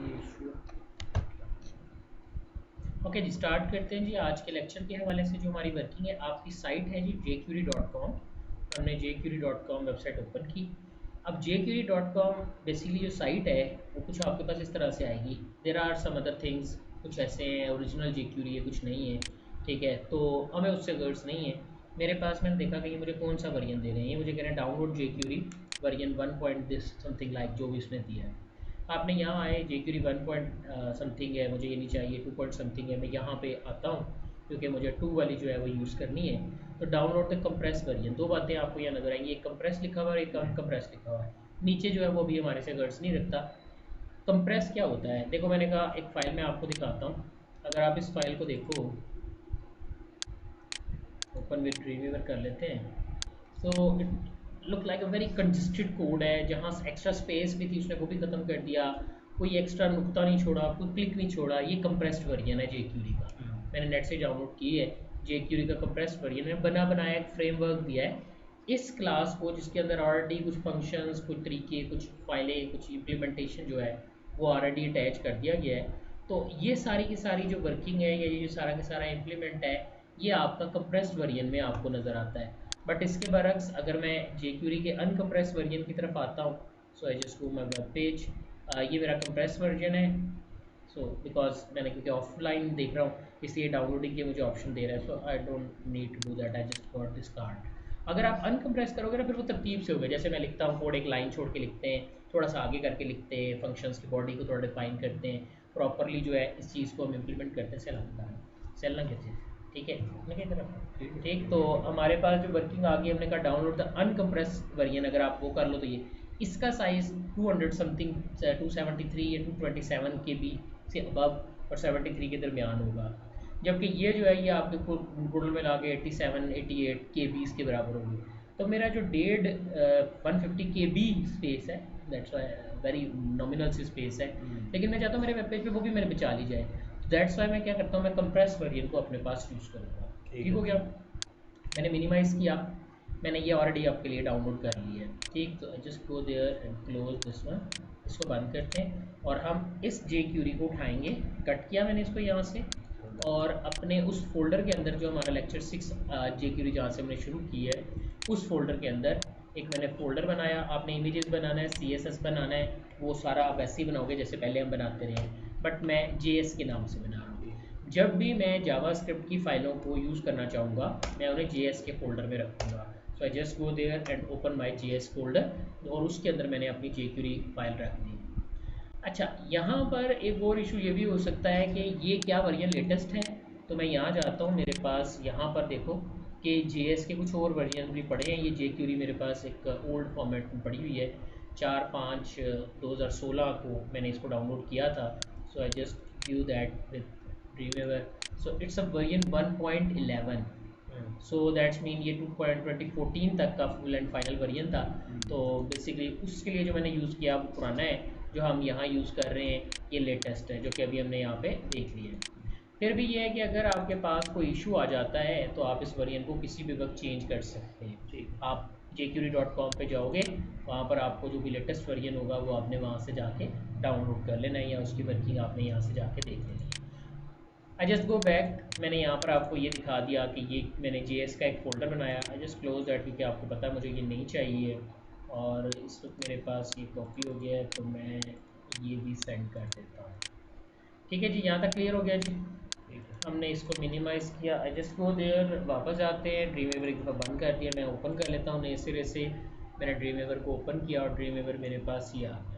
ये issue. Okay जी, start करते हैं जी आज के लेक्चर के हवाले से। जो हमारी वर्किंग है, आपकी साइट है जी jQuery.com। हमने jQuery.com वेबसाइट ओपन की। अब jQuery.com बेसिकली जो साइट है वो कुछ आपके पास इस तरह से आएगी। There are some other things, कुछ ऐसे हैं ओरिजिनल jQuery है, कुछ नहीं है। ठीक है, तो हमें उससे गर्ड्स नहीं है। मेरे पास मैंने देखा कि ये मुझे कौन सा वर्जन दे रहे हैं। ये मुझे कह रहे हैं download jQuery version 1 point this something like, जो भी इसने दिया है। आपने यहाँ आए jQuery 1 पॉइंट समथिंग है, मुझे ये नहीं चाहिए 2 पॉइंट समथिंग है। मैं यहाँ पे आता हूँ क्योंकि मुझे 2 वाली जो है वो यूज़ करनी है। तो डाउनलोड द कंप्रेस वर्जन, दो बातें आपको यहाँ नजर आएंगी, एक कंप्रेस लिखा हुआ है, एक अनकंप्रेस लिखा हुआ है। नीचे जो है वो भी हमारे से गर्ड्स नहीं रखता। कंप्रेस क्या होता है, देखो मैंने कहा एक फ़ाइल में आपको दिखाता हूँ। अगर आप इस फाइल को देखो, ओपन विद ड्रीमवीवर कर लेते हैं। So it look like a very congested code है, जहाँ एक्स्ट्रा स्पेस भी थी उसने वो भी ख़त्म कर दिया। कोई एक्स्ट्रा नुक्ता नहीं छोड़ा, कोई क्लिक नहीं छोड़ा। ये कंप्रेस्ड वर्जन है jQuery का। मैंने नेट से डाउनलोड की है। jQuery का कंप्रेस्ड वर्जन है, बना बनाया एक फ्रेमवर्क दिया है इस क्लास को, जिसके अंदर ऑलरेडी कुछ फंक्शंस, कुछ तरीके, कुछ फाइलें, कुछ इम्प्लीमेंटेशन जो है वो ऑलरेडी अटैच कर दिया गया है। तो ये सारी की सारी जो वर्किंग है, या ये जो सारा का सारा इम्प्लीमेंट है, ये आपका कंप्रेस्ड वर्जन में आपको नज़र आता है। बट इसके बरक्स अगर मैं jQuery के अनकंप्रेस वर्जन की तरफ आता हूँ, so I just go my web page. ये मेरा कंप्रेस वर्जन है। सो बिकॉज मैंने क्योंकि ऑफलाइन देख रहा हूँ, इसलिए डाउनलोडिंग के मुझे ऑप्शन दे रहा है। So I don't need to do that, I just got this card. अगर आप अनकंप्रेस करोगे ना, फिर वो तरतीब से होगा। जैसे मैं लिखता हूँ कोड, एक लाइन छोड़ के लिखते हैं, थोड़ा सा आगे करके लिखते हैं, फंक्शंस की बॉडी को थोड़ा डिफाइन करते हैं, प्रॉपरली जो है इस चीज़ को हम इम्प्लीमेंट करते हैं। सेल ना कहते हैं, ठीक है ना की तरफ। ठीक, तो हमारे पास जो वर्किंग आ गई, हमने कहा डाउनलोड द अनकंप्रेस वर्जन। अगर आप वो कर लो तो ये इसका साइज़ 200 समथिंग, 273 या 227 के बी से अबव और 73 के दरमियान होगा। जबकि ये जो है ये आपके टोटल में ला के 87 88 के बीस के बराबर होगी। तो मेरा जो 150 के बी स्पेस है, दैट्स वेरी नॉमिनल सी स्पेस है। लेकिन मैं चाहता हूँ मेरे वेब पेज पे वो भी मेरे बचा ली जाए। दैट्स वाई मैं क्या करता हूँ, मैं कंप्रेस वर्जन को अपने पास यूज़ करूँगा। ठीक हो गया, मैंने मिनिमाइज़ किया, मैंने ये ऑलरेडी आपके लिए डाउनलोड कर लिया है। ठीक, तो just go there and close this one. इसको बंद करते हैं और हम इस jQuery को उठाएंगे। कट किया मैंने इसको यहाँ से, और अपने उस फोल्डर के अंदर जो हमारा लेक्चर 6 jQuery जहाँ से हमने शुरू की है, उस फोल्डर के अंदर एक मैंने फोल्डर बनाया। आपने इमेजेस बनाना है, CSS बनाना है, वो सारा आप वैसे ही बनाओगे जैसे पहले हम बनाते रहे हैं, बट मैं JS के नाम से बना रहा हूँ। जब भी मैं जावास्क्रिप्ट की फ़ाइलों को यूज़ करना चाहूँगा, मैं उन्हें JS के फोल्डर में रखूँगा। So I just go there and open my JS folder, और उसके अंदर मैंने अपनी jQuery फाइल रख दी। अच्छा, यहाँ पर एक और इशू ये भी हो सकता है कि ये क्या वर्जन लेटेस्ट है। तो मैं यहाँ जाता हूँ, मेरे पास यहाँ पर देखो कि JS के कुछ और वर्जन भी पड़े हैं। ये jQuery मेरे पास एक ओल्ड फॉर्मेट में पड़ी हुई है, 4/5/2016 को मैंने इसको डाउनलोड किया था। So I just give that with Dreamweaver. So it's a version 1.11। So that's mean ये 2014 तक का फुल एंड फाइनल वर्जन था। तो बेसिकली उसके लिए जो मैंने यूज़ किया वो पुराना है, जो हम यहाँ यूज़ कर रहे हैं ये लेटेस्ट है, जो कि अभी हमने यहाँ पे देख लिया है। फिर भी ये है कि अगर आपके पास कोई इशू आ जाता है तो आप इस वर्जन को किसी भी वक्त चेंज कर सकते हैं। आप jQuery.com पे जाओगे, वहाँ पर आपको जो भी लेटेस्ट वर्जन होगा वो आपने वहाँ से जाके डाउनलोड कर लेना है, या उसकी वर्किंग आपने यहाँ से जाके देख लेनी है। I just go back. मैंने यहाँ पर आपको ये दिखा दिया कि ये मैंने JS का एक फ़ोल्डर बनाया। आई जस्ट क्लोज दैट, क्योंकि आपको पता है मुझे ये नहीं चाहिए, और इस वक्त मेरे पास ये कॉपी हो गया है, तो मैं ये भी सेंड कर देता हूँ। ठीक है जी, यहाँ तक क्लियर हो गया जी। हमने इसको मिनिमाइज़ किया। आई जस्ट गो देयर, वापस आते हैं, ड्रीमवीवर एक दफ़ा बंद कर दिया, मैं ओपन कर लेता हूँ नए सिरे से। मैंने ड्रीमवीवर को ओपन किया और ड्रीमवीवर मेरे पास ये आ गया।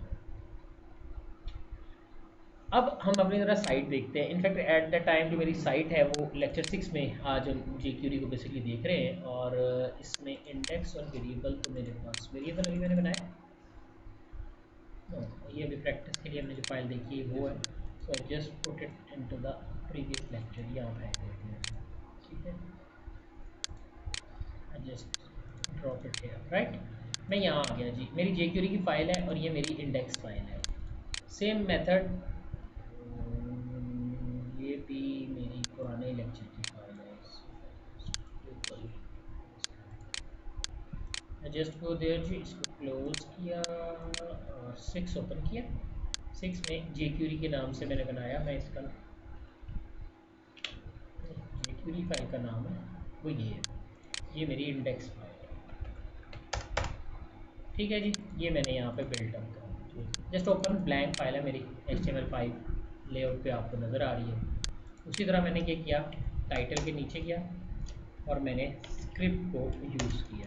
अब हम अपनी ज़रा साइट देखते हैं। इनफैक्ट एट द टाइम जो मेरी साइट है वो लेक्चर 6 में आज हम jQuery को बेसिकली देख रहे हैं, और इसमें इंडेक्स और वेरिएबल, तो मेरे पास वेरिएबल अभी मैंने बनाया नो, ये अभी प्रैक्टिस के लिए हमने जो फाइल देखी है वो है। So I just put it into the previous lecture, यहाँ फेंक देते हैं। ठीक है, I just drop it here, right. मैं यहाँ आ गया जी, मेरी jQuery की फ़ाइल है और ये मेरी इंडेक्स फाइल है। सेम मेथड, ये भी मेरी पुराने लेक्चर की फाइल है। जस्ट गो देयर जी, इसको क्लोज किया और 6 ओपन किया। 6 में jQuery के नाम से मैंने बनाया। मैं इसका jQuery फाइल का नाम है वो ये है, ये मेरी इंडेक्स फाइल है। ठीक है जी, ये मैंने यहाँ पे बिल्ट अप कर, जस्ट ओपन ब्लैंक फाइल है मेरी HTML5 लेआउट पे आपको नज़र आ रही है। उसी तरह मैंने क्या किया, टाइटल के नीचे किया और मैंने स्क्रिप्ट को यूज़ किया।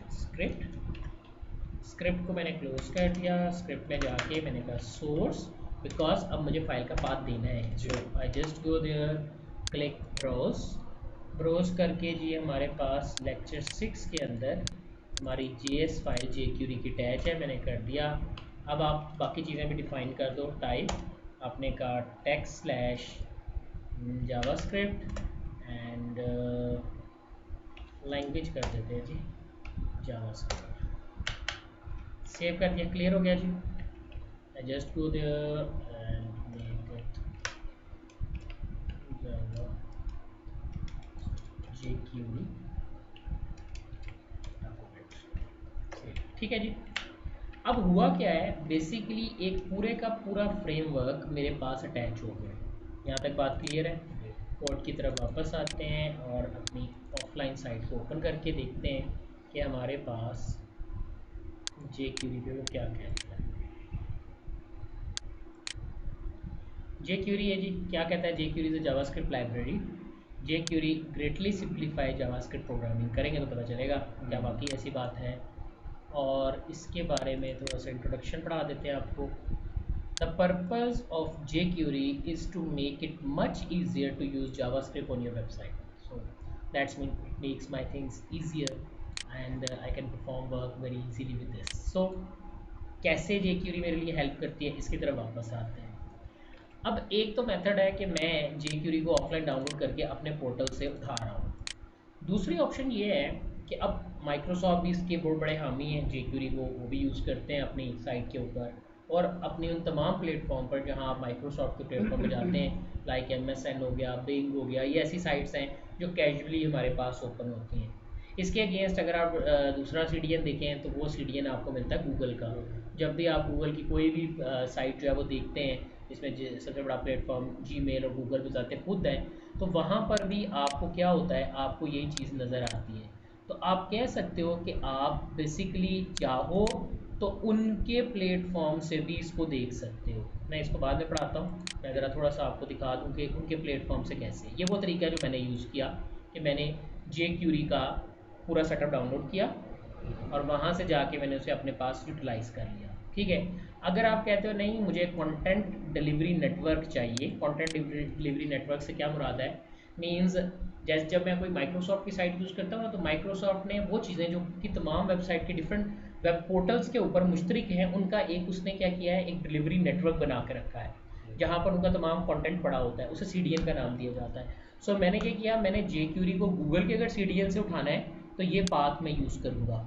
स्क्रिप्ट को मैंने क्लोज कर दिया। स्क्रिप्ट में जाके मैंने कहा सोर्स, बिकॉज अब मुझे फाइल का पाथ देना है। So I just go there, click browse करके जी हमारे पास लेक्चर 6 के अंदर हमारी JS फाइल jQuery की अटैच है, मैंने कर दिया। अब आप बाकी चीज़ें भी डिफाइन कर दो। टाइप आपने कहा text slash JavaScript and language कर देते हैं जी जावास्क्रिप्ट। सेव कर दिया, क्लियर हो गया जी। I just go there and make it Java jQuery document। ठीक है जी। अब हुआ क्या है, बेसिकली एक पूरे का पूरा फ्रेमवर्क मेरे पास अटैच हो गया। यहाँ तक बात क्लियर है। कोड की तरफ वापस आते हैं और अपनी ऑफलाइन साइट को ओपन करके देखते हैं कि हमारे पास jQuery पे वो क्या कहता है। jQuery है जी, क्या कहता है jQuery is a JavaScript library. jQuery greatly simplify JavaScript programming, करेंगे तो पता चलेगा क्या वाकई ऐसी बात है। और इसके बारे में थोड़ा सा इंट्रोडक्शन पढ़ा देते हैं आपको। The purpose of jQuery is to make it much easier to use JavaScript on your website. So that's mean makes my things easier and I can perform work very easily with this. सो कैसे jQuery मेरे लिए help करती है, इसकी तरफ वापस आते हैं। अब एक तो मेथड है कि मैं jQuery को ऑफलाइन डाउनलोड करके अपने पोर्टल से उठा रहा हूँ। दूसरी ऑप्शन ये है कि अब माइक्रोसॉफ्ट भी इसके बहुत बड़े हामी हैं, jQuery को वो भी यूज़ करते हैं अपनी साइट के ऊपर और अपनी उन तमाम प्लेटफॉर्म पर जहाँ आप माइक्रोसॉफ्ट के प्लेटफॉर्म पर जाते हैं, लाइक MSN हो गया, बिंग हो गया, ये ऐसी साइट्स हैं जो कैजुअली हमारे पास ओपन होती हैं। इसके अगेंस्ट अगर आप दूसरा CDN देखें तो वो CDN आपको मिलता है गूगल का। जब भी आप गूगल की कोई भी साइट जो है वो देखते हैं, जिसमें सबसे बड़ा प्लेटफॉर्म Gmail और गूगल पे जाते खुद हैं, तो वहाँ पर भी आपको क्या होता है, आपको यही चीज़ नज़र आती है। तो आप कह सकते हो कि आप बेसिकली चाहो तो उनके प्लेटफॉर्म से भी इसको देख सकते हो। मैं इसको बाद में पढ़ाता हूँ, मैं ज़रा थोड़ा सा आपको दिखा दूँ कि उनके प्लेटफॉर्म से कैसे। ये वो तरीका है जो मैंने यूज़ किया कि मैंने jQuery का पूरा सेटअप डाउनलोड किया और वहाँ से जाके मैंने उसे अपने पास यूटिलाइज़ कर लिया। ठीक है। अगर आप कहते हो नहीं मुझे कंटेंट डिलीवरी नेटवर्क चाहिए, कंटेंट डिलीवरी नेटवर्क से क्या मुराद है, मींस जैसे जब मैं कोई माइक्रोसॉफ्ट की साइट यूज़ करता हूँ तो माइक्रोसॉफ्ट ने वो चीज़ें जो कि तमाम वेबसाइट के डिफरेंट वेब पोर्टल्स के ऊपर मुश्तरक हैं, उनका एक उसने क्या किया है, एक डिलीवरी नेटवर्क बना के रखा है जहाँ पर उनका तमाम कंटेंट पड़ा होता है, उसे CDN का नाम दिया जाता है। सो मैंने क्या किया, मैंने jQuery को गूगल के अगर CDN से उठाना है तो ये पाथ मैं यूज़ करूँगा।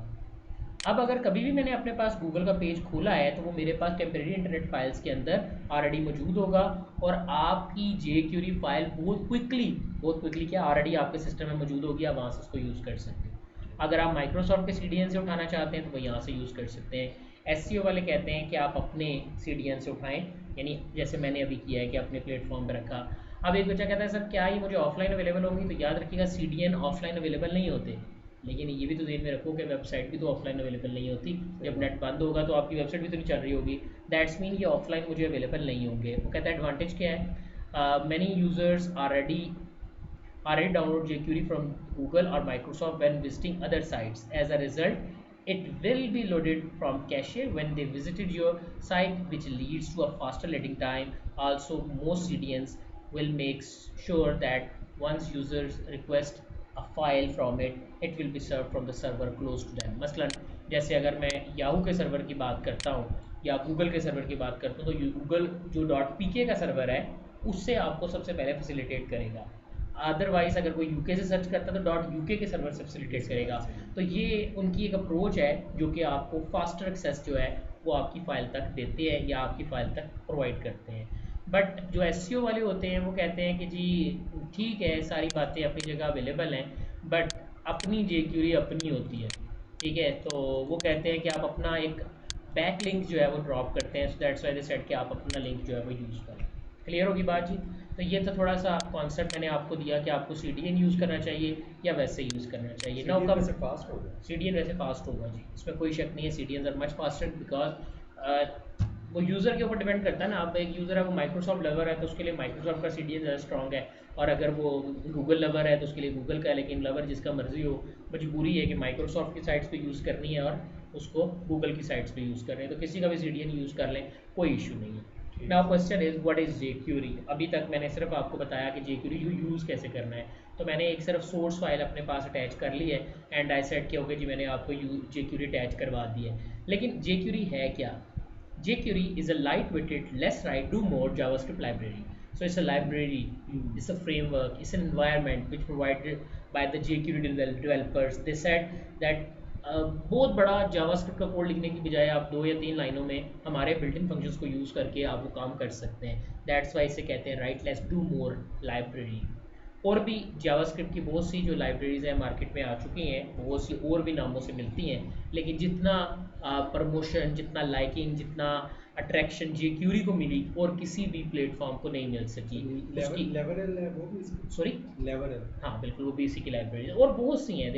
अब अगर कभी भी मैंने अपने पास गूगल का पेज खोला है तो वो मेरे पास टेम्परेरी इंटरनेट फाइल्स के अंदर ऑलरेडी मौजूद होगा और आपकी jQuery फाइल बहुत क्विकली क्या ऑलरेडी आपके सिस्टम में मौजूद होगी, आप वहाँ से उसको यूज़ कर सकते हो। अगर आप माइक्रोसॉफ्ट के CDN से उठाना चाहते हैं तो वो यहाँ से यूज़ कर सकते हैं। SEO वाले कहते हैं कि आप अपने CDN से उठाएं, यानी जैसे मैंने अभी किया है कि अपने प्लेटफॉर्म पर रखा। अब एक बच्चा कहता है सर क्या ये मुझे ऑफलाइन अवेलेबल होंगी, तो याद रखिएगा CDN ऑफलाइन अवेलेबल नहीं होते, लेकिन ये भी तो ध्यान में रखो कि वेबसाइट भी तो ऑफलाइन अवेलेबल नहीं होती। जब नेट बंद होगा तो आपकी वेबसाइट भी तो नहीं चल रही होगी, दैट्स मीन ये ऑफलाइन मुझे अवेलेबल नहीं होंगे। वो कहता है एडवांटेज क्या है, many users already download jQuery from Google or Microsoft when visiting other sites. As a result, it will be loaded from cache when they visited your site, which leads to a faster loading time. Also, most CDNs will make sure that once users request a file from it, it will be served from the server close to them. मसलन जैसे अगर मैं Yahoo के server की बात करता हूँ या गूगल के सर्वर की बात करता हूँ तो गूगल जो .pk का सर्वर है उससे आपको सबसे पहले फैसिलिटेट करेगा। अदरवाइज अगर कोई यूके से सर्च करता है तो .uk के सर्वर से फैसिलिटेट करेगा। तो ये उनकी एक अप्रोच है जो कि आपको फास्टर एक्सेस जो है वो आपकी फ़ाइल तक देते हैं या आपकी फ़ाइल तक प्रोवाइड करते हैं। बट जो SEO वाले होते हैं वो कहते हैं कि जी ठीक है सारी बातें अपनी जगह अवेलेबल हैं, बट अपनी jQuery अपनी होती है। ठीक है, तो वो कहते हैं कि आप अपना एक बैक लिंक जो है वो ड्रॉप करते हैं, so that's why they said कि आप अपना लिंक जो है वो यूज़ करें। क्लियर होगी बात जी? तो ये तो थोड़ा सा कॉन्सेप्ट मैंने आपको दिया कि आपको CDN यूज़ करना चाहिए या वैसे यूज़ करना चाहिए। नाउ कम, CDN वैसे फास्ट होगा जी, इसमें कोई शक नहीं है। CDN are much faster because वो यूज़र के ऊपर डिपेंड करता है ना। आप एक यूज़र है वो माइक्रोसॉफ्ट लवर है तो उसके लिए माइक्रोसॉफ्ट का CDN ज़्यादा स्ट्रॉन्ग है, और अगर वो गूगल लवर है तो उसके लिए गूगल का है। लेकिन लवर जिसका मर्जी हो, मजबूरी है कि माइक्रोसॉफ्ट की साइट्स पे यूज़ करनी है और उसको गूगल की साइट्स पे यूज़ कर रहे हैं, तो किसी का भी CDN यूज़ कर लें, कोई इशू नहीं है। Now question is what is jQuery। अभी तक मैंने सिर्फ आपको बताया कि jQuery यूज़ कैसे करना है, तो मैंने एक सिर्फ सोर्स फाइल अपने पास अटैच कर ली है एंड आई सेट किया होगा जी मैंने आपको jQuery अटैच करवा दी है। लेकिन jQuery है क्या? jQuery is a light-weighted, less write, do more JavaScript library. So it's a library, it's a framework, it's an environment which provided by the jQuery developers. They said that बहुत बड़ा JavaScript का code लिखने की बजाय आप 2 या 3 लाइनों में हमारे बिल्ट-इन फंक्शंस को यूज़ करके आप वो काम कर सकते हैं। दैट्स वाई इसे कहते हैं right less do more library. और भी जावास्क्रिप्ट की बहुत सी जो लाइब्रेरीज हैं मार्केट में आ चुकी हैं, बहुत सी और भी नामों से मिलती हैं, लेकिन जितना प्रमोशन, जितना लाइकिंग, जितना अट्रैक्शन jQuery को मिली और किसी भी प्लेटफॉर्म को नहीं मिल सकी। उसकी लेवरल है वो भी, सॉरी, लेवरल, हाँ बिल्कुल वो भी इसी की लाइब्रेरी है और बहुत सी हैं।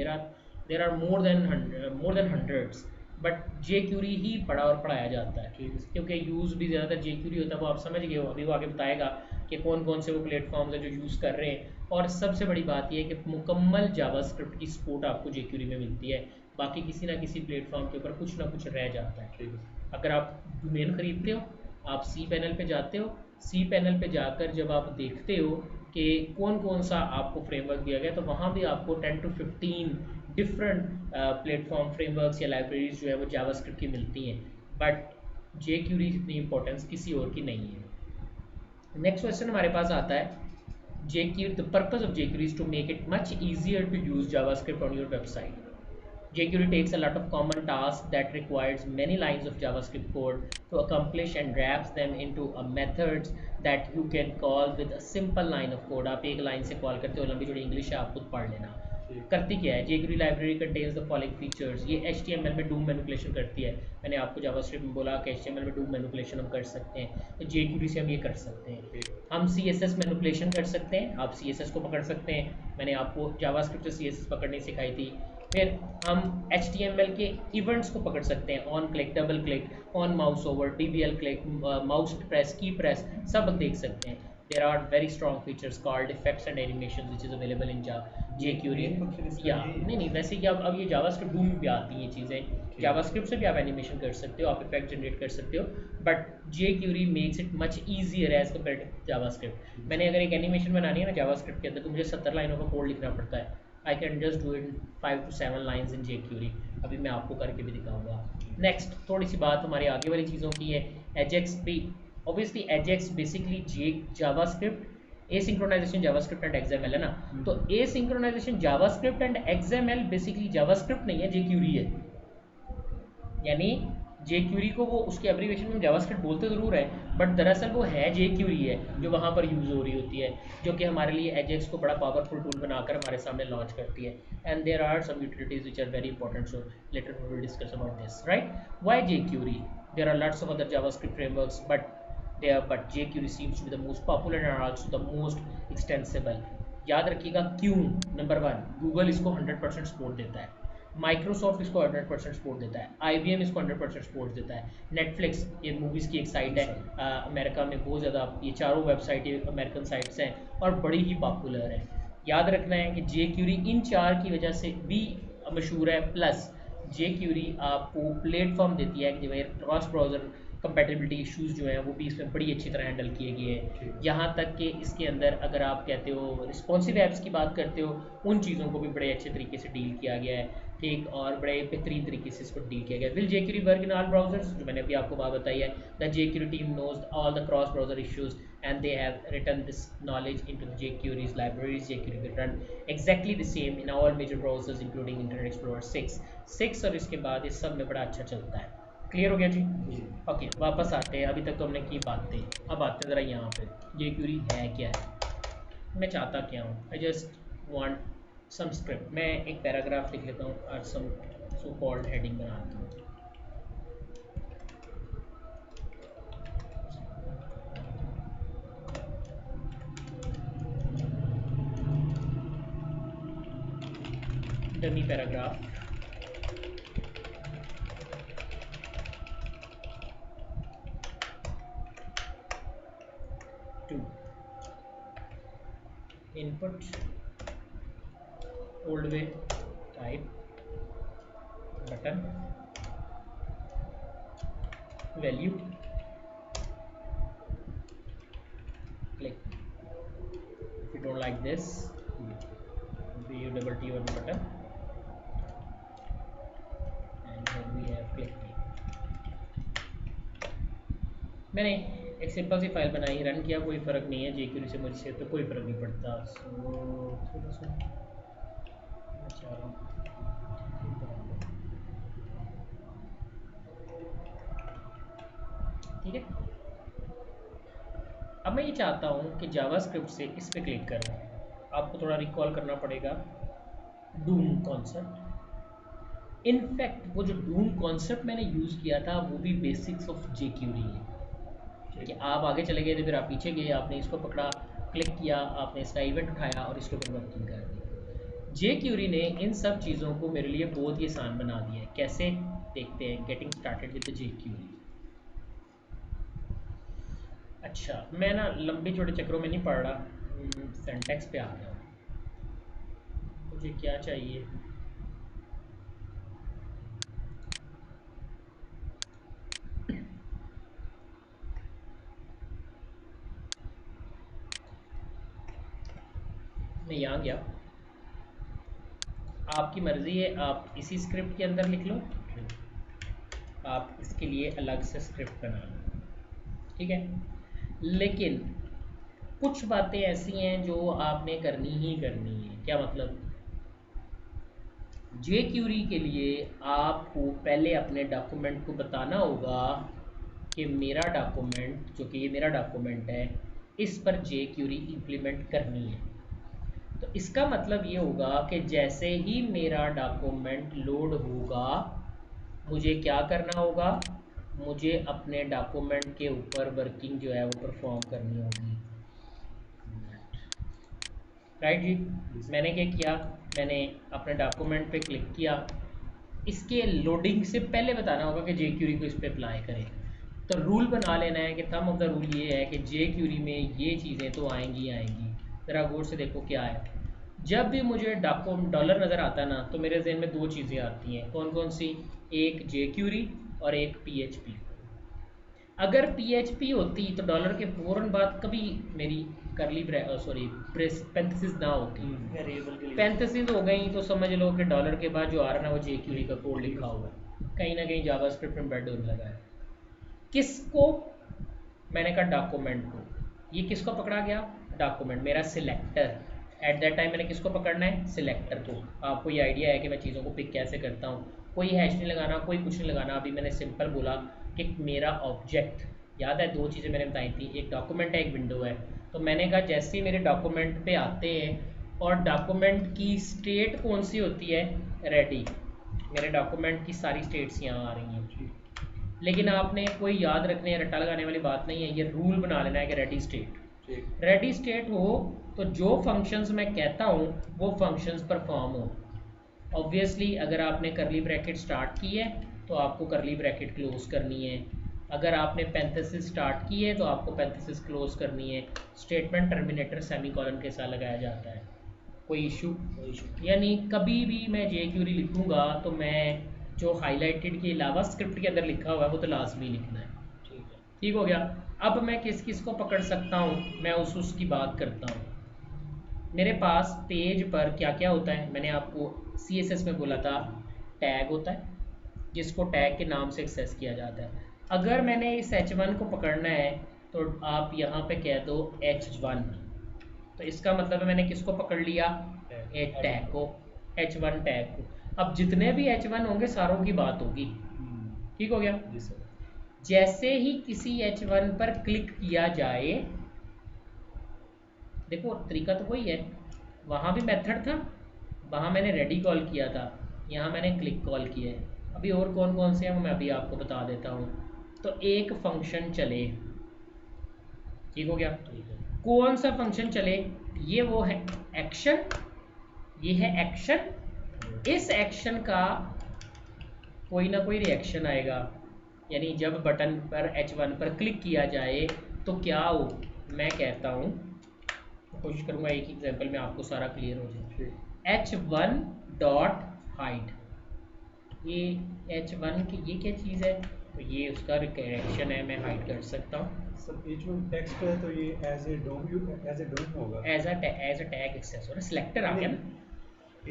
There are more than hundreds, but jQuery ही पढ़ा और पढ़ाया जाता है क्योंकि यूज़ भी ज़्यादातर jQuery होता है। वो आप समझ गए हो, अभी वो आगे बताएगा कि कौन कौन से वो प्लेटफॉर्म्स हैं जो यूज़ कर रहे हैं। और सबसे बड़ी बात यह है कि मुकम्मल जावास्क्रिप्ट की सपोर्ट आपको jQuery में मिलती है, बाकी किसी ना किसी प्लेटफॉर्म के ऊपर कुछ ना कुछ रह जाता है। अगर आप डोमेन खरीदते हो, आप सी पैनल पे जाते हो, सी पैनल पे जाकर जब आप देखते हो कि कौन कौन सा आपको फ्रेमवर्क दिया गया, तो वहाँ भी आपको 10 to 15 डिफरेंट प्लेटफॉर्म फ्रेमवर्क्स या लाइब्रेरीज जो है वो जावास्क्रिप्ट की मिलती हैं, बट jQuery जितनी इंपॉर्टेंस किसी और की नहीं है। नेक्स्ट क्वेश्चन हमारे पास आता है jQuery, the purpose of jQuery is to make it much easier to use JavaScript on your website. jQuery takes a lot of common tasks that requires many lines of JavaScript code to accomplish and wraps them into a methods that you can call with a simple line of code. आप एक line से call करते हो, लंबी जोड़ी English है आप खुद पढ़ लेना। करती क्या है jQuery library contains the following features. ये HTML में डूम मैनिपुलेशन करती है। मैंने आपको जावास्क्रिप्ट में बोला कि HTML में डूम मैनिपुलेशन हम कर सकते हैं, तो jQuery से हम ये कर सकते हैं। हम CSS मैनिपुलेशन कर सकते हैं, आप CSS को पकड़ सकते हैं, मैंने आपको जावास्क्रिप्ट से CSS पकड़नी सिखाई थी। फिर हम HTML के इवेंट्स को पकड़ सकते हैं, on click, double click, on mouse over, DBL click, mouse press, की प्रेस, सब देख सकते हैं। There are very strong features called effects and animations which is available in jQuery। या नहीं वैसे कि अब ये जावास्क्रिप्ट डूम में भी आती हैं चीज़ें, जावास्क्रिप्ट से भी आप एनिमेशन कर सकते हो, आप इफेक्ट जनरेट कर सकते हो, but jQuery makes it much easier as compare to JavaScript. मैंने अगर एक एनिमेशन बनानी है ना जावास्क्रिप्ट के अंदर, तो मुझे 70 लाइनों का कोड लिखना पड़ता है। I can just do it 5 to 7 lines in jQuery। अभी मैं आपको करके भी दिखाऊंगा। नेक्स्ट थोड़ी सी बात हमारी आगे वाली चीज़ों की है। एजेक्स भी, obviously AJAX basically JavaScript asynchronization JavaScript and XML है ना, तो asynchronization JavaScript and XML basically JavaScript नहीं है, jQuery है। यानी jQuery को वो उसके एब्रीवेशन में जावास्क्रिप्ट बोलते ज़रूर है, बट दरअसल वो है jQuery है जो वहाँ पर यूज़ हो रही होती है, जो कि हमारे लिए एजेक्स को बड़ा पावरफुल टूल बनाकर हमारे सामने लॉन्च करती है। And there are some utilities which are very important, so later we will discuss about this, right? Why jQuery? There are lots of other JavaScript frameworks, but jQuery seems to be the most popular and also the most extensible। याद रखिएगा क्यों। Number 1, Google इसको 100% support देता है, Microsoft इसको 100% support देता है, IBM इसको 100% सपोर्ट देता है, नेटफ्लिक्स ये मूवीज़ की एक साइट है, अमेरिका में बहुत ज़्यादा, ये चारों वेबसाइट अमेरिकन साइट्स हैं और बड़ी ही पॉपुलर है। याद रखना है कि jQuery इन 4 की वजह से भी मशहूर है, प्लस jQuery आपको प्लेटफॉर्म देती है कि जो क्रॉस ब्राउज़र कंपेटिबिलिटी इश्यूज़ जो हैं वो भी इसमें बड़ी अच्छी तरह हैंडल किए गए हैं। यहाँ तक कि इसके अंदर अगर आप कहते हो रिस्पॉन्सिव ऐप्स की बात करते हो, उन चीज़ों को भी बड़े अच्छे तरीके से डील किया गया है, ठीक, और बड़े बेहतरीन तरीके से इसको डील किया गया। Will jQuery work in all browsers, जो मैंने अभी आपको बात बताई है, the jQuery team knows all the cross browser issues and they have written this knowledge into the jQuery's libraries। jQuery will run exactly the same in all major browsers including Internet Explorer 6 और इसके बाद इस सब में बड़ा अच्छा चलता है। क्लियर हो गया जी? ओके, वापस आते हैं। अभी तक तो हमने की बातें, अब आते हैं ज़रा यहाँ पे jQuery है क्या है, मैं चाहता क्या हूँ। I just want some script. मैं एक पैराग्राफ लिख लेता हूँ और सम सो कॉल्ड हेडिंग बनाता हूँ। Dummy paragraph, two input old way type button value click. If you don't like this, you double T on the button and then we have click me. मैंने एक simple सी file बनाई, run किया, कोई फ़र्क नहीं है, jQuery से मुझसे तो कोई फ़र्क नहीं पड़ता। सो थोड़ा सा मैं चाह रहा हूँ, ठीक है। अब मैं ये चाहता हूँ कि जावास्क्रिप्ट से इस पर क्लिक करूँ। आपको थोड़ा रिकॉल करना पड़ेगा डूम कॉन्सेप्ट। इनफैक्ट वो जो डूम कॉन्सेप्ट मैंने यूज़ किया था वो भी बेसिक्स ऑफ jQuery है कि आप आगे चले गए थे, फिर आप पीछे गए, आपने इसको पकड़ा, क्लिक किया, आपने इसका इवेंट उठाया और इसके ऊपर वर्किंग कर दी। jQuery ने इन सब चीज़ों को मेरे लिए बहुत ही आसान बना दिया है। कैसे, देखते हैं। Getting started with jQuery। अच्छा, मैं ना लंबे छोटे चक्रों में नहीं पढ़ रहा, सिंटैक्स पे आ गया। मुझे क्या चाहिए, मैं यहाँ गया, आपकी मर्ज़ी है, आप इसी स्क्रिप्ट के अंदर लिख लो, आप इसके लिए अलग से स्क्रिप्ट बना लो, ठीक है। लेकिन कुछ बातें ऐसी हैं जो आपने करनी ही करनी है। क्या मतलब, jQuery के लिए आपको पहले अपने डॉक्यूमेंट को बताना होगा कि मेरा डॉक्यूमेंट, जो कि ये मेरा डॉक्यूमेंट है, इस पर jQuery इम्प्लीमेंट करनी है। तो इसका मतलब ये होगा कि जैसे ही मेरा डॉक्यूमेंट लोड होगा, मुझे क्या करना होगा, मुझे अपने डॉक्यूमेंट के ऊपर वर्किंग जो है वो परफॉर्म करनी होगी। राइट जी, मैंने क्या किया, मैंने अपने डॉक्यूमेंट पे क्लिक किया। इसके लोडिंग से पहले बताना होगा कि jQuery को इस पर अप्लाई करें। तो रूल बना लेना है कि थंब ऑफ द रूल ये है कि jQuery में ये चीज़ें तो आएंगी आएंगी। ज़रा गौर से देखो क्या है। जब भी मुझे डॉलर नज़र आता ना, तो मेरे जहन में दो चीज़ें आती हैं। कौन कौन सी, एक jQuery और एक PHP। अगर PHP होती तो डॉलर के फ़ौरन बाद कभी मेरी करली पैंथेसिस ना होती। पैंथेसिस हो गई तो समझ लो कि डॉलर के बाद जो आ रहा है वो jQuery का कोड लिखा हुआ है, कहीं ना कहीं जावास्क्रिप्ट में एम्बेड होने लगा है। किसको, मैंने कहा डॉक्यूमेंट को। ये किसको पकड़ा गया, डॉक्यूमेंट, मेरा सिलेक्टर। एट दैट टाइम मैंने किसको पकड़ना है, सिलेक्टर को। आपको ये आइडिया है कि मैं चीज़ों को पिक कैसे करता हूँ। कोई हैश नहीं लगाना, कोई कुछ नहीं लगाना। अभी मैंने सिंपल बोला कि मेरा ऑब्जेक्ट, याद है दो चीज़ें मैंने बताई थी, एक डॉक्यूमेंट है, एक विंडो है। तो मैंने कहा जैसे ही मेरे डॉक्यूमेंट पे आते हैं, और डॉक्यूमेंट की स्टेट कौन सी होती है, रेडी। मेरे डॉक्यूमेंट की सारी स्टेट्स यहाँ आ रही हैं। लेकिन आपने कोई याद रखने या रट्टा लगाने वाली बात नहीं है, ये रूल बना लेना है कि रेडी स्टेट। रेडी स्टेट हो तो जो फंक्शंस मैं कहता हूँ वो फंक्शंस परफॉर्म हो। ऑब्वियसली अगर आपने करली ब्रैकेट स्टार्ट की है तो आपको करली ब्रैकेट क्लोज करनी है। अगर आपने पैंथेसिस स्टार्ट की है तो आपको पैंथेसिस क्लोज करनी है। स्टेटमेंट टर्मिनेटर सेमीकोलन के साथ लगाया जाता है, कोई इशू। यानी कभी भी मैं jQuery लिखूंगा तो मैं जो हाईलाइटेड के अलावा स्क्रिप्ट के अंदर लिखा हुआ है वो तो लाजमी लिखना है। ठीक हो गया। अब मैं किस किस को पकड़ सकता हूँ, मैं उसकी बात करता हूँ। मेरे पास पेज पर क्या क्या होता है, मैंने आपको CSS में बोला था टैग होता है, जिसको टैग के नाम से एक्सेस किया जाता है। अगर मैंने इस H1 को पकड़ना है तो आप यहाँ पे कह दो H1, तो इसका मतलब है मैंने किसको पकड़ लिया, एक टैग को, H1 टैग को। अब जितने भी H1 होंगे सारों की बात होगी। ठीक हो गया। जैसे ही किसी H1 पर क्लिक किया जाए, देखो तरीका तो वही है, वहाँ भी मेथड था, वहाँ मैंने रेडी कॉल किया था, यहाँ मैंने क्लिक कॉल किया है। अभी और कौन कौन से हैं वो मैं अभी आपको बता देता हूँ। तो एक फंक्शन चले, ठीक हो गया। कौन सा फंक्शन चले, ये वो है एक्शन, ये है एक्शन इस एक्शन का कोई ना कोई रिएक्शन आएगा, यानी जब बटन पर H1 पर क्लिक किया जाए तो क्या हो। मैं कहता हूँ, कोशिश करूँगा एक एग्जांपल में आपको सारा क्लियर हो जाए। H1 डॉट हाइट, ये H1 की ये क्या चीज़ है, तो ये उसका रिएक्शन है, मैं हाइड कर सकता हूँ। सर H1 टेक्स्ट है तो ये एज ए डोम होगा, as a tag accessor selector आ गया ना।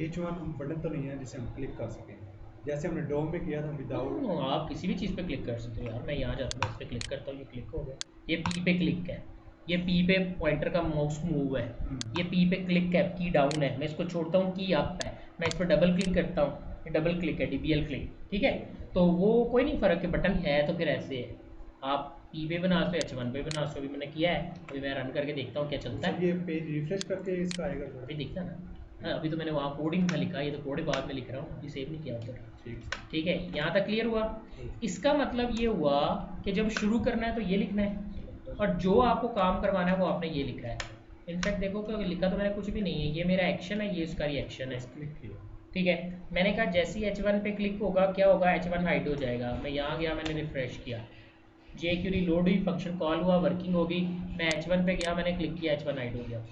H1 बटन तो नहीं है जिसे हम क्लिक कर सकें, जैसे हमने डोम पे किया था विदाउट। आप किसी भी चीज़ पे क्लिक कर सकते हो यार। मैं यहाँ जाता हूँ, इस पर क्लिक करता हूँ, ये क्लिक हो गया। ये पी पे क्लिक है, ये पी पे पॉइंटर का माउस मूव है, ये पी पे क्लिक है, की डाउन है। मैं इसको छोड़ता हूँ, की अप है। मैं इस पर डबल क्लिक करता हूँ, ये डबल क्लिक है, डीबीएल क्लिक, ठीक है। तो वो कोई नहीं फ़र्क है, बटन है तो फिर ऐसे है। आप पी पे बना सकते हो, H1 पे बना सकते हो। अभी मैंने किया है, अभी मैं रन करके देखता हूँ क्या चलता है। ये पेज रिफ्रेश करके इसका आएगा सर। अभी देखता ना। हाँ, अभी तो मैंने वहाँ कोडिंग था लिखा, ये तो कोड बाद में लिख रहा हूँ, अभी सेव नहीं किया उधर। ठीक है, यहाँ तक क्लियर हुआ। इसका मतलब ये हुआ कि जब शुरू करना है तो ये लिखना है, और जो आपको काम करवाना है वो आपने ये लिखा है। इनफैक्ट देखो कि लिखा तो मैंने कुछ भी नहीं है, ये मेरा एक्शन है, ये इसका रिएक्शन है। क्लिक किया, ठीक है। मैंने कहा जैसे ही H1 पे क्लिक होगा क्या होगा, H1 हाइड हो जाएगा। मैं यहाँ गया, मैंने रिफ्रेश किया, जे क्यूरी लोड हुई, फंक्शन कॉल हुआ, वर्किंग होगी। मैं H1 पे गया, मैंने क्लिक किया, H1 हाइड हो गया।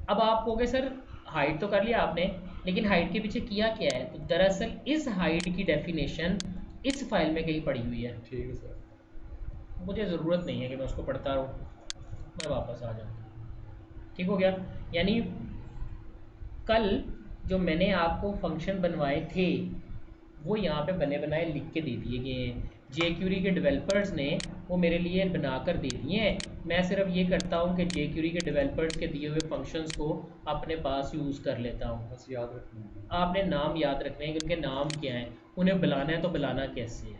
अब आप कहोगे सर हाइड तो कर लिया आपने, लेकिन हाइड के पीछे किया क्या है। तो दरअसल इस हाइड की डेफिनेशन इस फाइल में कहीं पड़ी हुई है। ठीक है सर। मुझे ज़रूरत नहीं है कि मैं उसको पढ़ता रहूँ, मैं वापस आ जाऊँ। ठीक हो गया। यानी कल जो मैंने आपको फंक्शन बनवाए थे वो यहाँ पे बने बनाए लिख के दे दिए गए हैं। जे क्यूरी के डेवलपर्स ने वो मेरे लिए बनाकर दे दिए हैं। मैं सिर्फ ये करता हूँ कि जे क्यूरी के डेवलपर्स के दिए हुए फंक्शंस को अपने पास यूज़ कर लेता हूँ। बस याद रखना है। आपने नाम याद रखने हैं कि उनके नाम क्या हैं, उन्हें बुलाना है तो बुलाना कैसे है।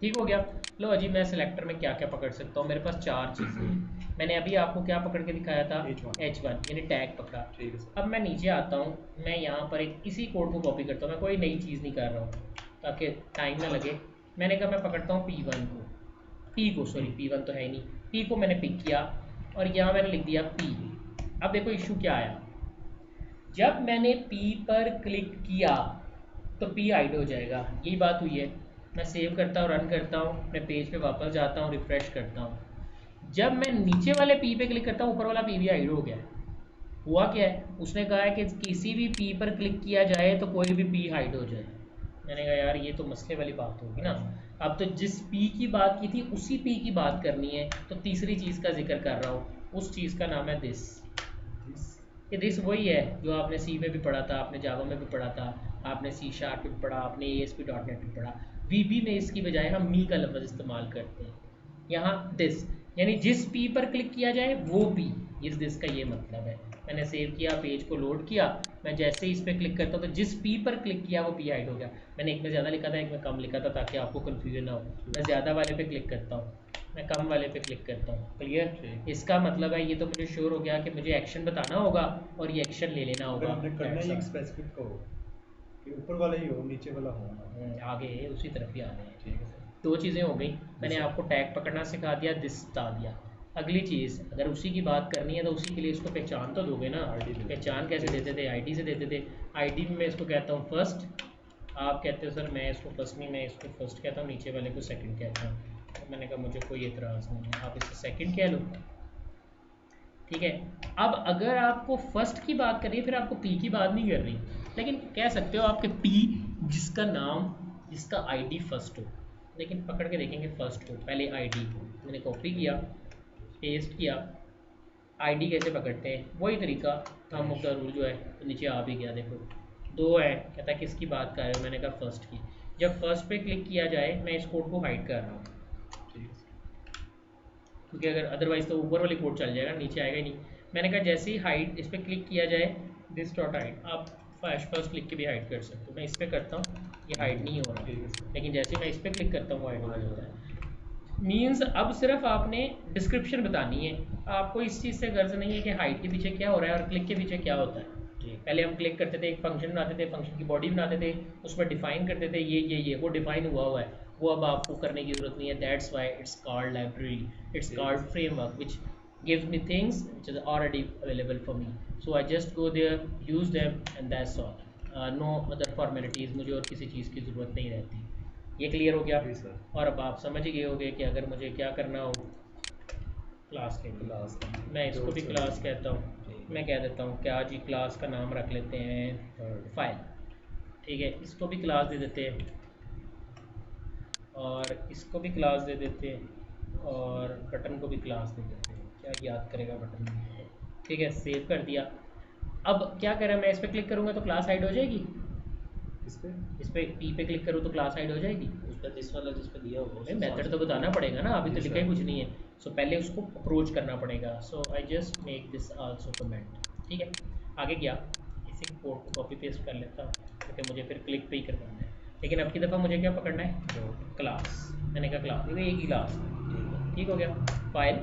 ठीक हो गया। लो अजी, मैं सिलेक्टर में क्या क्या पकड़ सकता हूँ, मेरे पास चार चीज़ें हैं। मैंने अभी आपको क्या पकड़ के दिखाया था, H1 यानी टैग पकड़ा। ठीक है सर। अब मैं नीचे आता हूँ, मैं यहाँ पर एक इसी कोड को कॉपी करता हूँ, मैं कोई नई चीज़ नहीं कर रहा हूँ ताकि टाइम ना लगे। मैंने कहा मैं पकड़ता हूँ P1 को, पी को, सॉरी P1 तो है ही नहीं, पी को मैंने पिक किया और यहाँ मैंने लिख दिया P। अब देखो इशू क्या आया, जब मैंने P पर क्लिक किया तो P हाइड हो जाएगा, यही बात हुई है। मैं सेव करता हूँ, रन करता हूँ, अपने पेज पे वापस जाता हूँ, रिफ्रेश करता हूँ। जब मैं नीचे वाले P पे क्लिक करता हूँ, ऊपर वाला P भी हाइड हो गया है। हुआ क्या है, उसने कहा है कि किसी भी P पर क्लिक किया जाए तो कोई भी P हाइड हो जाए। मैंने कहा यार ये तो मसले वाली बात होगी ना। अब तो जिस P की बात की थी उसी P की बात करनी है, तो तीसरी चीज़ का जिक्र कर रहा हूँ, उस चीज़ का नाम है दिस। ये दिस वही है जो आपने सी में भी पढ़ा था, आपने जावा में भी पढ़ा था, आपने सी शार्प में भी पढ़ा, आपने ASP.NET में पढ़ा। VB में इसकी बजाय हम मी का लफ्ज़ इस्तेमाल करते हैं। यहाँ दिस, यानी जिस पी पर क्लिक किया जाए वो पी, इस दिस का ये मतलब है। मैंने सेव किया, पेज को लोड किया, मैं जैसे ही इस पर क्लिक करता हूँ तो जिस पी पर क्लिक किया वो पी हाइड हो गया। मैंने एक में ज़्यादा लिखा था, एक में कम लिखा था ताकि आपको कन्फ्यूजन ना हो। मैं ज़्यादा वाले पे क्लिक करता हूँ, मैं कम वाले पे क्लिक करता हूँ। क्लियर। इसका मतलब है ये तो मुझे श्योर हो गया कि मुझे एक्शन बताना होगा और ये एक्शन ले लेना होगा। करना ही एक स्पेसिफिक का हो कि ऊपर वाला ही हो, नीचे वाला हो। आगे उसी तरफ ही आ गए। ठीक है सर। दो चीज़ें हो गई, मैंने आपको टैग पकड़ना सिखा दिया, दिस बता दिया। अगली चीज़, अगर उसी की बात करनी है तो उसी के लिए इसको पहचान तो दोगे ना। पहचान कैसे देते थे, आईडी से देते थे। आईडी में मैं इसको कहता हूँ फर्स्ट, आप कहते हो सर मैं इसको फर्स्ट नहीं, मैं इसको फर्स्ट कहता हूँ, नीचे वाले को सेकंड कहता हूँ। तो मैंने कहा मुझे कोई एतराज़ नहीं है, आप इसे सेकंड कह लो। ठीक है। अब अगर आपको फर्स्ट की बात करिए, फिर आपको पी की बात नहीं कर रही, लेकिन कह सकते हो आपके पी जिसका नाम, जिसका आईडी फर्स्ट हो। लेकिन पकड़ के देखेंगे फर्स्ट को, पहले आईडी को मैंने कॉपी किया, पेस्ट किया। आईडी कैसे पकड़ते हैं, वही तरीका, थंब ऑफ द रूल जो है, तो नीचे आ भी गया। देखो दो है, कहता है किसकी बात कर रहे हो, मैंने कहा फर्स्ट की। जब फर्स्ट पे क्लिक किया जाए, मैं इस कोड को हाइड कर रहा हूँ, क्योंकि अगर अदरवाइज तो ऊपर वाली कोड चल जाएगा, नीचे आएगा ही नहीं। मैंने कहा जैसे ही हाइड इस पर क्लिक किया जाए, दिस डॉट हाइड, आप फर्स्ट क्लिक के भी हाइड कर सकते हो। मैं इस पर करता हूँ, ये हाइड नहीं हो रहा, लेकिन जैसे मैं इस पर क्लिक करता हूँ वो हाइड हो जाता है। मीन्स अब सिर्फ आपने डिस्क्रिप्शन बतानी है, आपको इस चीज़ से गर्ज नहीं है कि हाइड के पीछे क्या हो रहा है और क्लिक के पीछे क्या होता है। पहले हम क्लिक करते थे, एक फंक्शन बनाते थे, फंक्शन की बॉडी बनाते थे, उसमें डिफाइन करते थे ये वो डिफाइन हुआ है, वो अब आपको करने की ज़रूरत नहीं है। That's why it's called library, it's called framework which gives me things which is already available for me, so I just go there, use them, and that's all. No other formalities, मुझे और किसी चीज़ की ज़रूरत नहीं रहती। ये clear हो गया। जी सर। और अब आप समझ ही गए होंगे कि अगर मुझे क्या करना हो क्लास के लिए, क्लास मैं इसको भी क्लास कहता हूँ। मैं कह देता हूँ क्या जी, क्लास का नाम रख लेते हैं फाइल। ठीक है, इसको भी क्लास दे देते हैं और इसको भी क्लास दे देते हैं और बटन को भी क्लास दे देते हैं। क्या याद करेगा बटन में। ठीक है, सेव कर दिया। अब क्या करें, मैं इस पर क्लिक करूँगा तो क्लास हाइड हो जाएगी। इस पे इस पर पी पे क्लिक करूँ तो क्लास हाइड हो जाएगी। उस पर जिस वाला जिस पे दिया होगा मेथड तो बताना पड़ेगा ना, अभी तो जी लिखा ही सर। कुछ नहीं है। सो पहले उसको अप्रोच करना पड़ेगा। So I just make this also comment. ठीक है, आगे गया, इसी कोड को कॉपी पेस्ट कर लेता हूँ क्योंकि मुझे फिर क्लिक पे ही करवाना है। लेकिन अब की दफ़ा मुझे क्या पकड़ना है, क्लास। मैंने कहा क्लास, देखो एक ही क्लास। ठीक हो गया। फाइल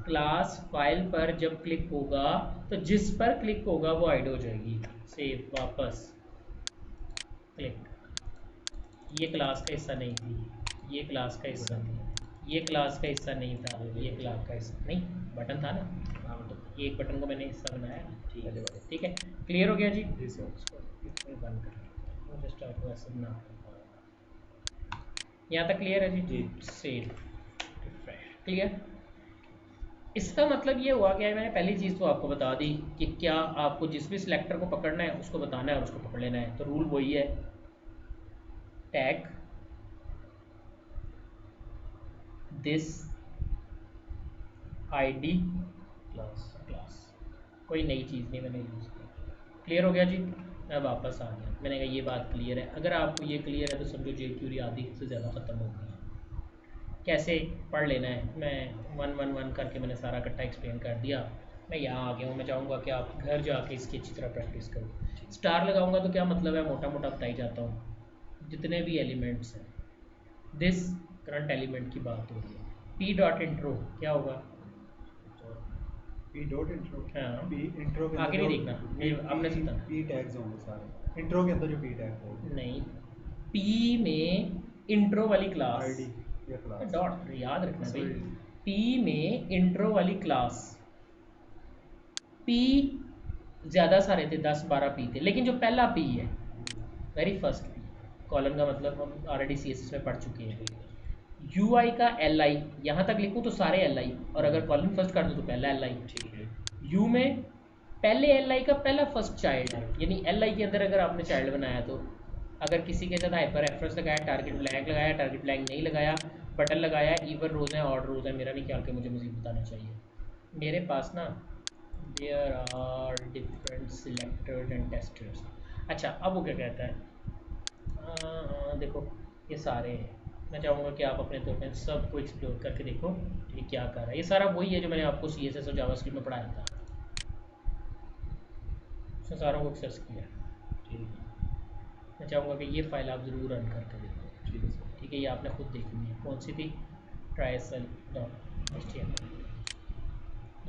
क्लास, फाइल पर जब क्लिक होगा तो जिस पर क्लिक होगा वो हाइड हो जाएगी। सेव, वापस क्लिक। ये क्लास का हिस्सा नहीं थी, ये क्लास का हिस्सा थी, ये क्लास का हिस्सा नहीं था, ये क्लास का हिस्सा नहीं, बटन था ना, एक बटन को मैंने हिस्सा बनाया। ठीक है, क्लियर हो गया जी। जी सर। इसको बंद कर, मुझे स्टार्ट हुआ सब ना, यहाँ तक क्लियर है जी। Save, clear. इसका मतलब ये हुआ क्या है, मैंने पहली चीज़ तो आपको बता दी कि क्या आपको जिस भी सिलेक्टर को पकड़ना है उसको बताना है और उसको पकड़ लेना है। तो रूल वही है, टैग दिस आईडी क्लास, कोई नई चीज़ नहीं मैंने यूज़ की। क्लियर हो गया जी। मैं वापस आ गया, मैंने कहा ये बात क्लियर है। अगर आपको ये क्लियर है तो समझो जे क्यूरी आधी से ज़्यादा ख़त्म हो गई है। कैसे पढ़ लेना है, मैं 1 1 1 करके मैंने सारा इकट्ठा एक्सप्लेन कर दिया। मैं यहाँ आ गया हूँ, मैं चाहूँगा कि आप घर जाके इसकी अच्छी तरह प्रैक्टिस करो। स्टार लगाऊंगा तो क्या मतलब है, मोटा मोटा बताई जाता हूँ। जितने भी एलिमेंट्स हैं, दिस करंट एलिमेंट की बात हो रही है। पी डॉट इंट्रो क्या होगा, पी डॉट इंट्रो। हाँ पी इंट्रो के अंदर आगे नहीं देखना, आपने पी सुना पी टैग्स होंगे सारे इंट्रो के अंदर, जो पी टैग होंगे। नहीं, पी में इंट्रो वाली क्लास, आईडी या क्लास। डॉट याद रखना भाई। सॉरी। पी में इंट्रो वाली क्लास, पी ज़्यादा सारे थे, 10 12 पी थे, लेकिन जो पहला पी है, वेरी फर्स्ट पी, कॉलन का मतलब हम ऑलरेडी सी एस एस में पढ़ चुके हैं। यू आई का एल आई, यहाँ तक लिखूँ तो सारे एल आई, और अगर कॉलन फर्स्ट कर दूँ तो पहला एल आई। ठीक है। यू में पहले एल आई का पहला फर्स्ट चाइल्ड, यानी एल आई के अंदर अगर आपने चाइल्ड बनाया तो अगर किसी के साथ हाइपर रेफरेंस लगाया, टारगेट ब्लैंक लगाया, टारगेट ब्लैंक नहीं लगाया, बटन लगाया, इवन रोज है ऑड रोज है, मेरा नहीं ख्याल कि मुझे मजीद बताना चाहिए। मेरे पास ना there are different selectors and testers. अच्छा, अब वो क्या कहता है, देखो ये सारे हैं। मैं चाहूँगा कि आप अपने तौर पर सबको एक्सप्लोर करके देखो ये क्या कर रहा है। ये सारा वही है जो मैंने आपको सी एस एस और जावास्क्रिप्ट में पढ़ाया था, उसने सारों को एक्सेस किया। ठीक है। मैं चाहूँगा कि ये फाइल आप ज़रूर रन करके देखो। ठीक है सर। ठीक है, ये आपने खुद देखनी है। कौन सी थी, ट्राइसल डॉट एचटीएमएल।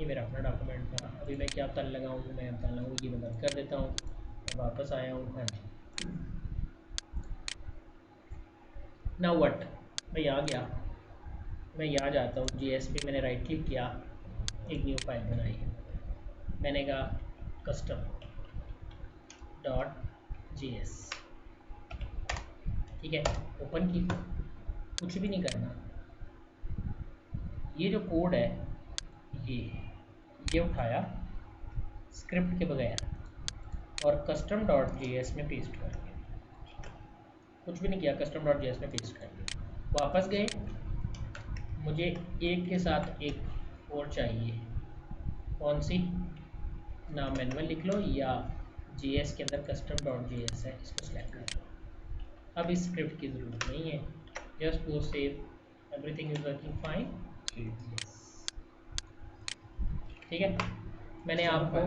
ये मेरा अपना डॉक्यूमेंट था। अभी मैं क्या तल लगाऊँ, मैं तल लगाऊँ, ये मैं बंद कर देता हूँ, वापस आया हूँ। हाँ जी, ना वट, मैं यहाँ गया, मैं यहाँ जाता हूँ, जी एस पे मैंने राइट क्लिक किया, एक न्यू फाइल बनाई, मैंने कहा कस्टम डॉट जी एस। ठीक है, ओपन की, कुछ भी नहीं करना। ये जो कोड है ये उठाया स्क्रिप्ट के बगैर और कस्टम डॉट जी एस में पेस्ट कर दिया। कुछ भी नहीं किया, कस्टम डॉट जी एस में पेस्ट कर दिया। वापस गए, मुझे एक के साथ एक और चाहिए, कौन सी, नाम मैनुअल लिख लो या जी एस के अंदर कस्टम डॉट जी एस है, इसको सेलेक्ट कर लो। अब इस स्क्रिप्ट की ज़रूरत नहीं है, just go save, everything is working fine. ठीक है, मैंने आपको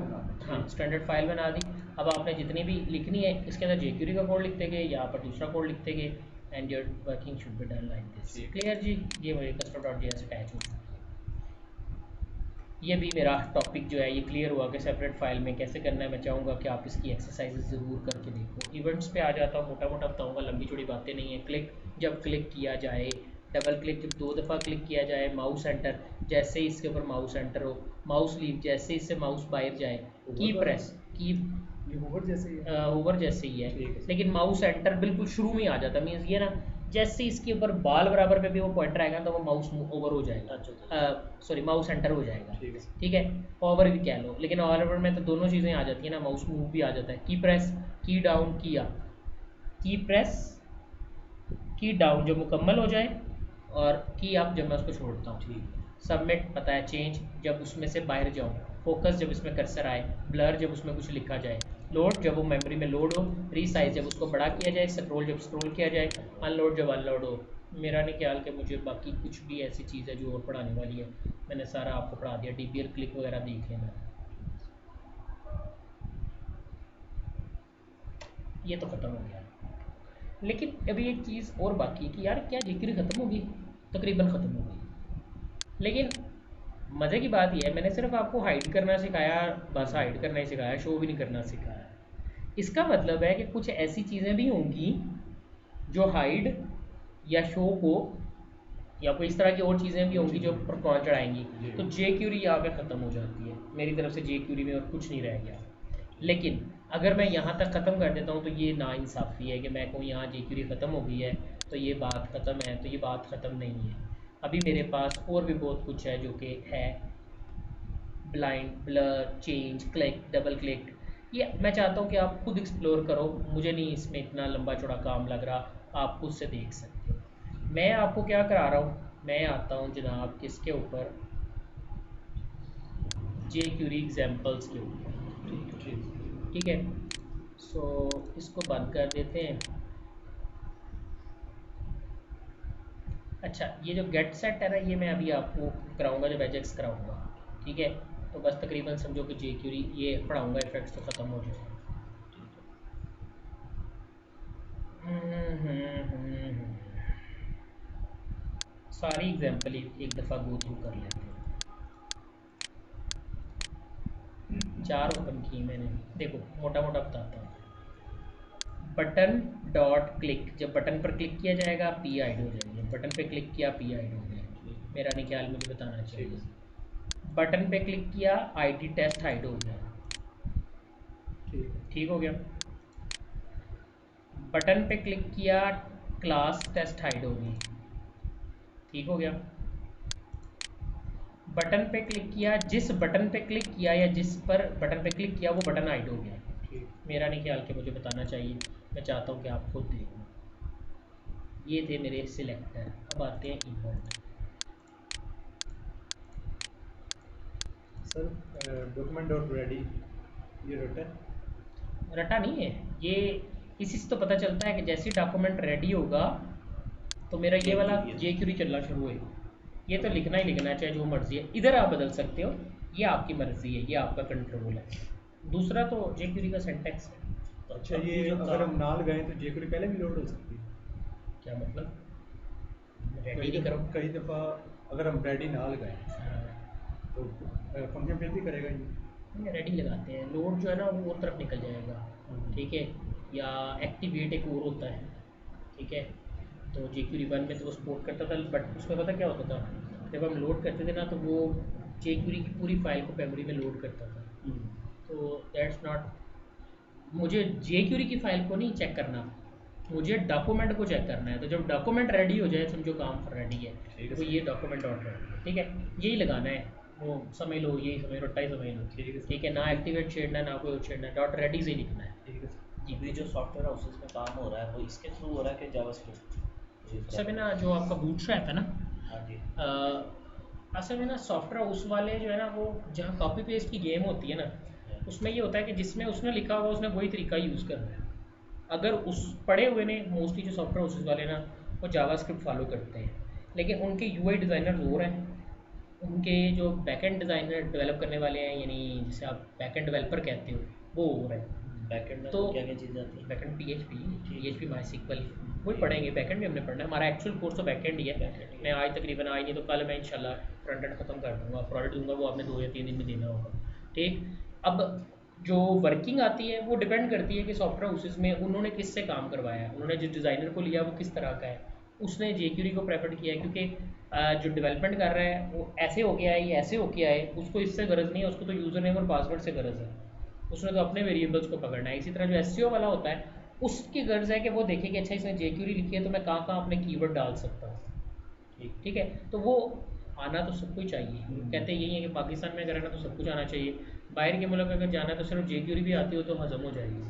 हाँ स्टैंडर्ड फाइल बना दी। अब आपने जितनी भी लिखनी है इसके अंदर जेक्यूरी का कोड लिखते गए, यहाँ पर दूसरा कोड लिखते गए, and your working should be done like this. Clear जी, ये मेरे custom dot J S attach हो चुकी है। ये भी मेरा टॉपिक जो है ये क्लियर हुआ कि सेपरेट फाइल में कैसे करना है। मैं चाहूँगा कि आप इसकी एक्सरसाइजेज ज़रूर करके देखो। इवेंट्स पे आ जाता हूँ, मोटा मोटा बताऊँगा, लंबी चौड़ी बातें नहीं है। क्लिक, जब क्लिक किया जाए, डबल क्लिक जब 2 दफ़ा क्लिक किया जाए, माउस एंटर, जैसे ही इसके ऊपर माउस एंटर हो, माउस लीव, जैसे इससे माउस बाहर जाए, की ये होवर जैसे ही है। होवर जैसे ही ठीक है, है। लेकिन माउस एंटर बिल्कुल शुरू में ही आ जाता है। मीन्स ये ना, जैसे इसके ऊपर बाल बराबर पे भी वो पॉइंटर आएगा तो वो माउस ओवर हो जाएगा, अच्छा। सॉरी माउस एंटर हो जाएगा। ठीक है। ठीक है, ओवर भी कह लो, लेकिन ओवर में तो दोनों चीज़ें आ जाती है ना, माउस मूव भी आ जाता है। की प्रेस, की डाउन, की अप, की प्रेस, की डाउन जब मुकम्मल हो जाए, और की अप जब मैं उसको छोड़ता हूँ। ठीक है। सबमिट पता है, चेंज जब उसमें से बाहर जाऊँ, फोकस जब इसमें कर्सर आए, ब्लर जब उसमें कुछ लिखा जाए, लोड जब वो मेमोरी में लोड हो, रीसाइज जब उसको बड़ा किया जाए, स्क्रॉल जब स्क्रॉल किया जाए, अनलोड जब अनलोड हो। मेरा नहीं ख्याल कि मुझे बाकी कुछ भी ऐसी चीज़ है जो और पढ़ाने वाली है, मैंने सारा आपको पढ़ा दिया। डीपीएल क्लिक वगैरह देख लेना। ये तो ख़त्म हो गया, लेकिन अभी एक चीज़ और बाकी है कि यार क्या जिक्र ख़त्म हो गई? तकरीबन ख़त्म हो गई, लेकिन मज़े की बात यह है मैंने सिर्फ आपको हाइड करना सिखाया, बस हाइड करना ही सिखाया, शो भी नहीं करना सिखाया। इसका मतलब है कि कुछ ऐसी चीज़ें भी होंगी जो हाइड या शो को, या कोई इस तरह की और चीज़ें भी होंगी जो परफॉर्म चढ़ाएंगी, तो जे क्यूरी यहाँ पे ख़त्म हो जाती है। मेरी तरफ से जे क्यूरी में और कुछ नहीं रह गया। लेकिन अगर मैं यहाँ तक ख़त्म कर देता हूँ तो ये नाइंसाफ़ी है कि मैं कहूँ यहाँ जे क्यूरी ख़त्म हो गई है तो ये बात ख़त्म है, तो ये बात ख़त्म नहीं है। अभी मेरे पास और भी बहुत कुछ है जो कि है, blind, blur, change, click, double click. ये मैं चाहता हूँ कि आप खुद एक्सप्लोर करो, मुझे नहीं इसमें इतना लंबा चौड़ा काम लग रहा, आप खुद से देख सकते हो। मैं आपको क्या करा रहा हूँ, मैं आता हूँ जनाब किसके ऊपर, जे क्यूरी एग्जाम्पल्स के ऊपर। ठीक है, सो इसको बंद कर देते हैं। अच्छा, ये जो गेट सेट है ना, ये मैं अभी आपको कराऊंगा जब एजेक्स कराऊंगा। ठीक है, तो बस तकरीबन समझो कि जे क्यूरी ये पढ़ाऊंगा, इफेक्ट्स तो ख़त्म हो जाएगा। सारी एग्जाम्पल एक दफ़ा गो थ्रू कर लेते हैं। 4 ख़त्म किए मैंने, देखो मोटा मोटा बताता हूँ। बटन डॉट क्लिक, जब बटन पर क्लिक किया जाएगा पी हाइड हो जाएगी, बटन पे क्लिक किया पी हाइड हो गया। मेरा नहीं ख्याल, मुझे बताना चाहिए। बटन पे क्लिक किया आईडी टेस्ट हाइड हो गया। ठीक हो गया। बटन पे क्लिक किया क्लास टेस्ट हाइड हो गई। ठीक हो गया। बटन पे क्लिक किया, जिस बटन पे क्लिक किया या जिस पर बटन पे क्लिक किया वो बटन हाइड हो गया। मेरा नहीं ख्याल कि मुझे बताना चाहिए, मैं चाहता हूँ कि आप खुद देखो। ये थे मेरे सिलेक्टर। अब आते हैं emote. Sir document dot ready ये रटा है? रटा नहीं है ये, इसी से तो पता चलता है कि जैसे डॉक्यूमेंट रेडी होगा तो मेरा ये वाला जे क्यूरी चलना शुरू होएगा। ये तो लिखना ही लिखना है, चाहे जो मर्जी है। इधर आप बदल सकते हो, ये आपकी मर्जी है, ये आपका कंट्रोल है। दूसरा तो जे क्यूरी का सिंटैक्स है। तो अच्छा, ये अगर हम ना लगाएं तो जेक्यूरी पहले भी लोड हो सकती है? क्या मतलब? रेडी नहीं करो। कई दफ़ा अगर हम रेडी ना लगाएं तो फंक्शन फिर भी करेगा ये? रेडी लगाते हैं, लोड जो है ना वो और तरफ निकल जाएगा। ठीक है, या एक्टिवेट एक और होता है। ठीक है, तो जे क्यू रिबन में तो वो सपोर्ट करता था, बट उसमें पता क्या होता था, जब हम लोड करते थे ना तो वो जे क्यूरी की पूरी फाइल को मेमोरी में लोड करता था। तो दैट्स नॉट, मुझे जे क्यूरी की फाइल को नहीं चेक करना, मुझे डॉक्यूमेंट को चेक करना है। तो जब डॉक्यूमेंट रेडी हो जाए समझो काम रेडी है, तो ये डॉक्यूमेंट डॉट रेडी है। ठीक है, यही लगाना है, वो समझ लो, यही समझ लो, रट्टा ही समझ लो। ठीक है, ना एक्टिवेट छेड़ना ना कोई और छेड़ना, डॉट रेडी से ही लिखना है। ठीक है। ये जो सॉफ्टवेयर हाउसेस में काम हो रहा है वो इसके थ्रू हो रहा है कि जावास्क्रिप्ट? सब है ना, जो आपका बूटस्ट्रैप है ना, हाँ जी। असल में ना सॉफ्टवेयर उस वाले जो है ना, वो जहाँ कॉपी पेस्ट की गेम होती है ना, उसमें ये होता है कि जिसमें उसने लिखा हुआ उसने वही तरीका यूज़ करना है। अगर उस पढ़े हुए ने मोस्टली जो सॉफ्टवेयर हाउसेस वाले ना, वो जावास्क्रिप्ट फॉलो करते हैं, लेकिन उनके यूआई डिज़ाइनर और हैं, उनके जो बैकएंड डिज़ाइनर डेवलप करने वाले हैं, यानी जिसे आप बैकएंड डेवलपर कहते हो, वो और है। बैकएंड में तो क्या क्या चीज़ें आती हैं? बैकएंड पीएचपी माईसीक्वल वही पढ़ेंगे, बैकएंड भी हमने पढ़ना है। हमारा एक्चुअल कोर्स तो बैकएंड ही है। मैं आज तकरीबन आज नहीं तो कल मैं इंशाल्लाह फ्रंट एंड ख़त्म कर दूंगा, प्रोडक्ट दूंगा, वो आपने 2 या 3 दिन में देना होगा। ठीक, अब जो वर्किंग आती है वो डिपेंड करती है कि सॉफ्टवेयर हाउसेस में उन्होंने किससे काम करवाया है, उन्होंने जिस डिज़ाइनर को लिया वो किस तरह का है, उसने जे क्यूरी को प्रेफर किया है। क्योंकि जो डेवलपमेंट कर रहा है वो ऐसे हो गया है, ये ऐसे हो गया है, उसको इससे गरज नहीं है, उसको तो यूज़र नेम और पासवर्ड से गरज है। उसने तो अपने वेरिएबल्स को पकड़ना है। इसी तरह जो एसईओ वाला होता है उसकी गर्ज है कि वो देखे कि अच्छा इसने जेक्यूरी लिखी है तो मैं कहाँ कहाँ अपने कीवर्ड डाल सकता हूँ। ठीक है, तो वो आना तो सबको ही चाहिए। कहते यही है कि पाकिस्तान में अगर है ना तो सब कुछ आना चाहिए। बाहर के मुल्क अगर जाना है तो सिर्फ जेक्यूरी भी आती हो तो हजम हो जाएगी,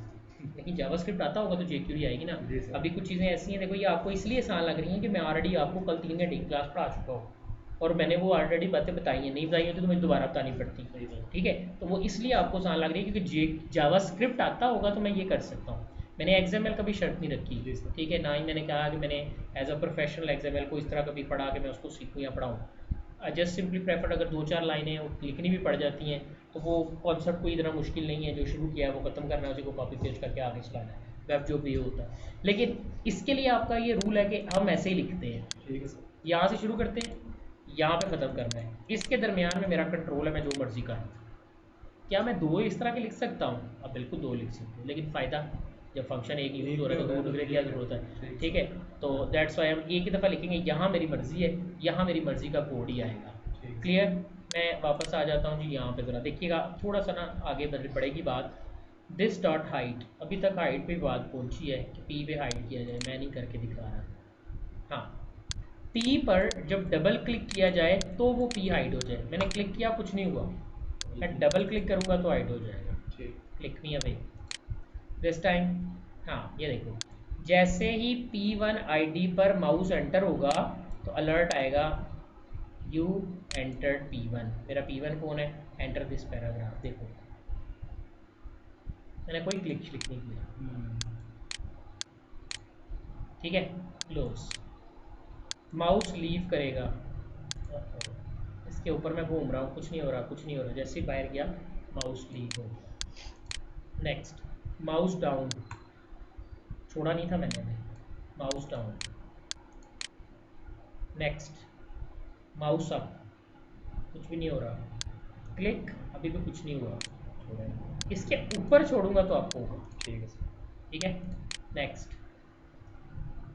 लेकिन जावास्क्रिप्ट आता होगा तो जेक्यूरी आएगी ना। जी सर। अभी कुछ चीज़ें ऐसी हैं, देखो ये आपको इसलिए आसान लग रही हैं कि मैं ऑलरेडी आपको कल 3 घंटे की क्लास पढ़ा चुका हूँ और मैंने वो ऑलरेडी बातें बताई हैं, नहीं बताई होती तो मुझे दोबारा बतानी पड़ती। ठीक है, तो वो इसलिए आपको आसान लग रही है क्योंकि जावास्क्रिप्ट आता होगा तो मैं ये कर सकता हूँ। मैंने एक्सएमएल का भी शर्त नहीं जी रखी, सर। ठीक है, ना ही मैंने कहा कि मैंने एज अ प्रोफेशनल एक्सएमएल को इस तरह कभी पढ़ा कि मैं उसको सीखूँ या पढ़ाऊँ। आई जस्ट सिंपली प्रेफर्ड अगर 2-4 लाइनें लिखनी भी पड़ जाती हैं तो वो कॉन्सेप्ट कोई इतना मुश्किल नहीं है, जो शुरू किया है वो ख़त्म करना है, उसी को कॉपी पेस्ट करके आगे चलाना है, वेब जो भी होता है। लेकिन इसके लिए आपका ये रूल है कि हम ऐसे ही लिखते हैं, ठीक है सर। यहाँ से शुरू करते हैं, यहाँ पे ख़त्म करना है, इसके दरमियान में मेरा कंट्रोल है, मैं जो मर्जी करूँ। क्या मैं 2 इस तरह के लिख सकता हूँ? अब बिल्कुल 2 लिख सकते हो, लेकिन फ़ायदा जब फंक्शन एक यूज़ हो रहा है तो 2 लिखने की क्या ज़रूरत है। ठीक है, तो दैट्स वाई हम एक ही दफ़ा लिखेंगे, यहाँ मेरी मर्ज़ी है, यहाँ मेरी मर्ज़ी का कोड ही आएगा। क्लियर। मैं वापस आ जाता हूँ जी यहाँ पे, ज़रा देखिएगा थोड़ा सा ना आगे बढ़ेगी बात। दिस डॉट हाइट, अभी तक हाइट पे बात पहुँची है कि पी पे हाइट किया जाए, मैं नहीं करके दिखा रहा। हाँ, पी पर जब डबल क्लिक किया जाए तो वो पी हाइड हो जाए। मैंने क्लिक किया, कुछ नहीं हुआ, मैं डबल क्लिक करूँगा तो हाइड हो जाएगा। Click me away this time. हाँ ये देखो, जैसे ही P1 आईडी पर माउस एंटर होगा तो अलर्ट आएगा, यू एंटर्ड P1। मेरा P1 कौन है? Enter this paragraph. देखो मैंने कोई क्लिक नहीं किया। ठीक है, क्लोज। माउस लीव करेगा, इसके ऊपर मैं घूम रहा हूँ, कुछ नहीं हो रहा, कुछ नहीं हो रहा, जैसे ही बाहर गया माउस लीव हो गया। नेक्स्ट, माउस डाउन, छोड़ा नहीं था मैंने अभी, mouse down. Next, mouse up, कुछ भी नहीं हो रहा, क्लिक, अभी भी कुछ नहीं हुआ, इसके ऊपर छोड़ूंगा तो आपको होगा। ठीक है सर। ठीक है, नेक्स्ट,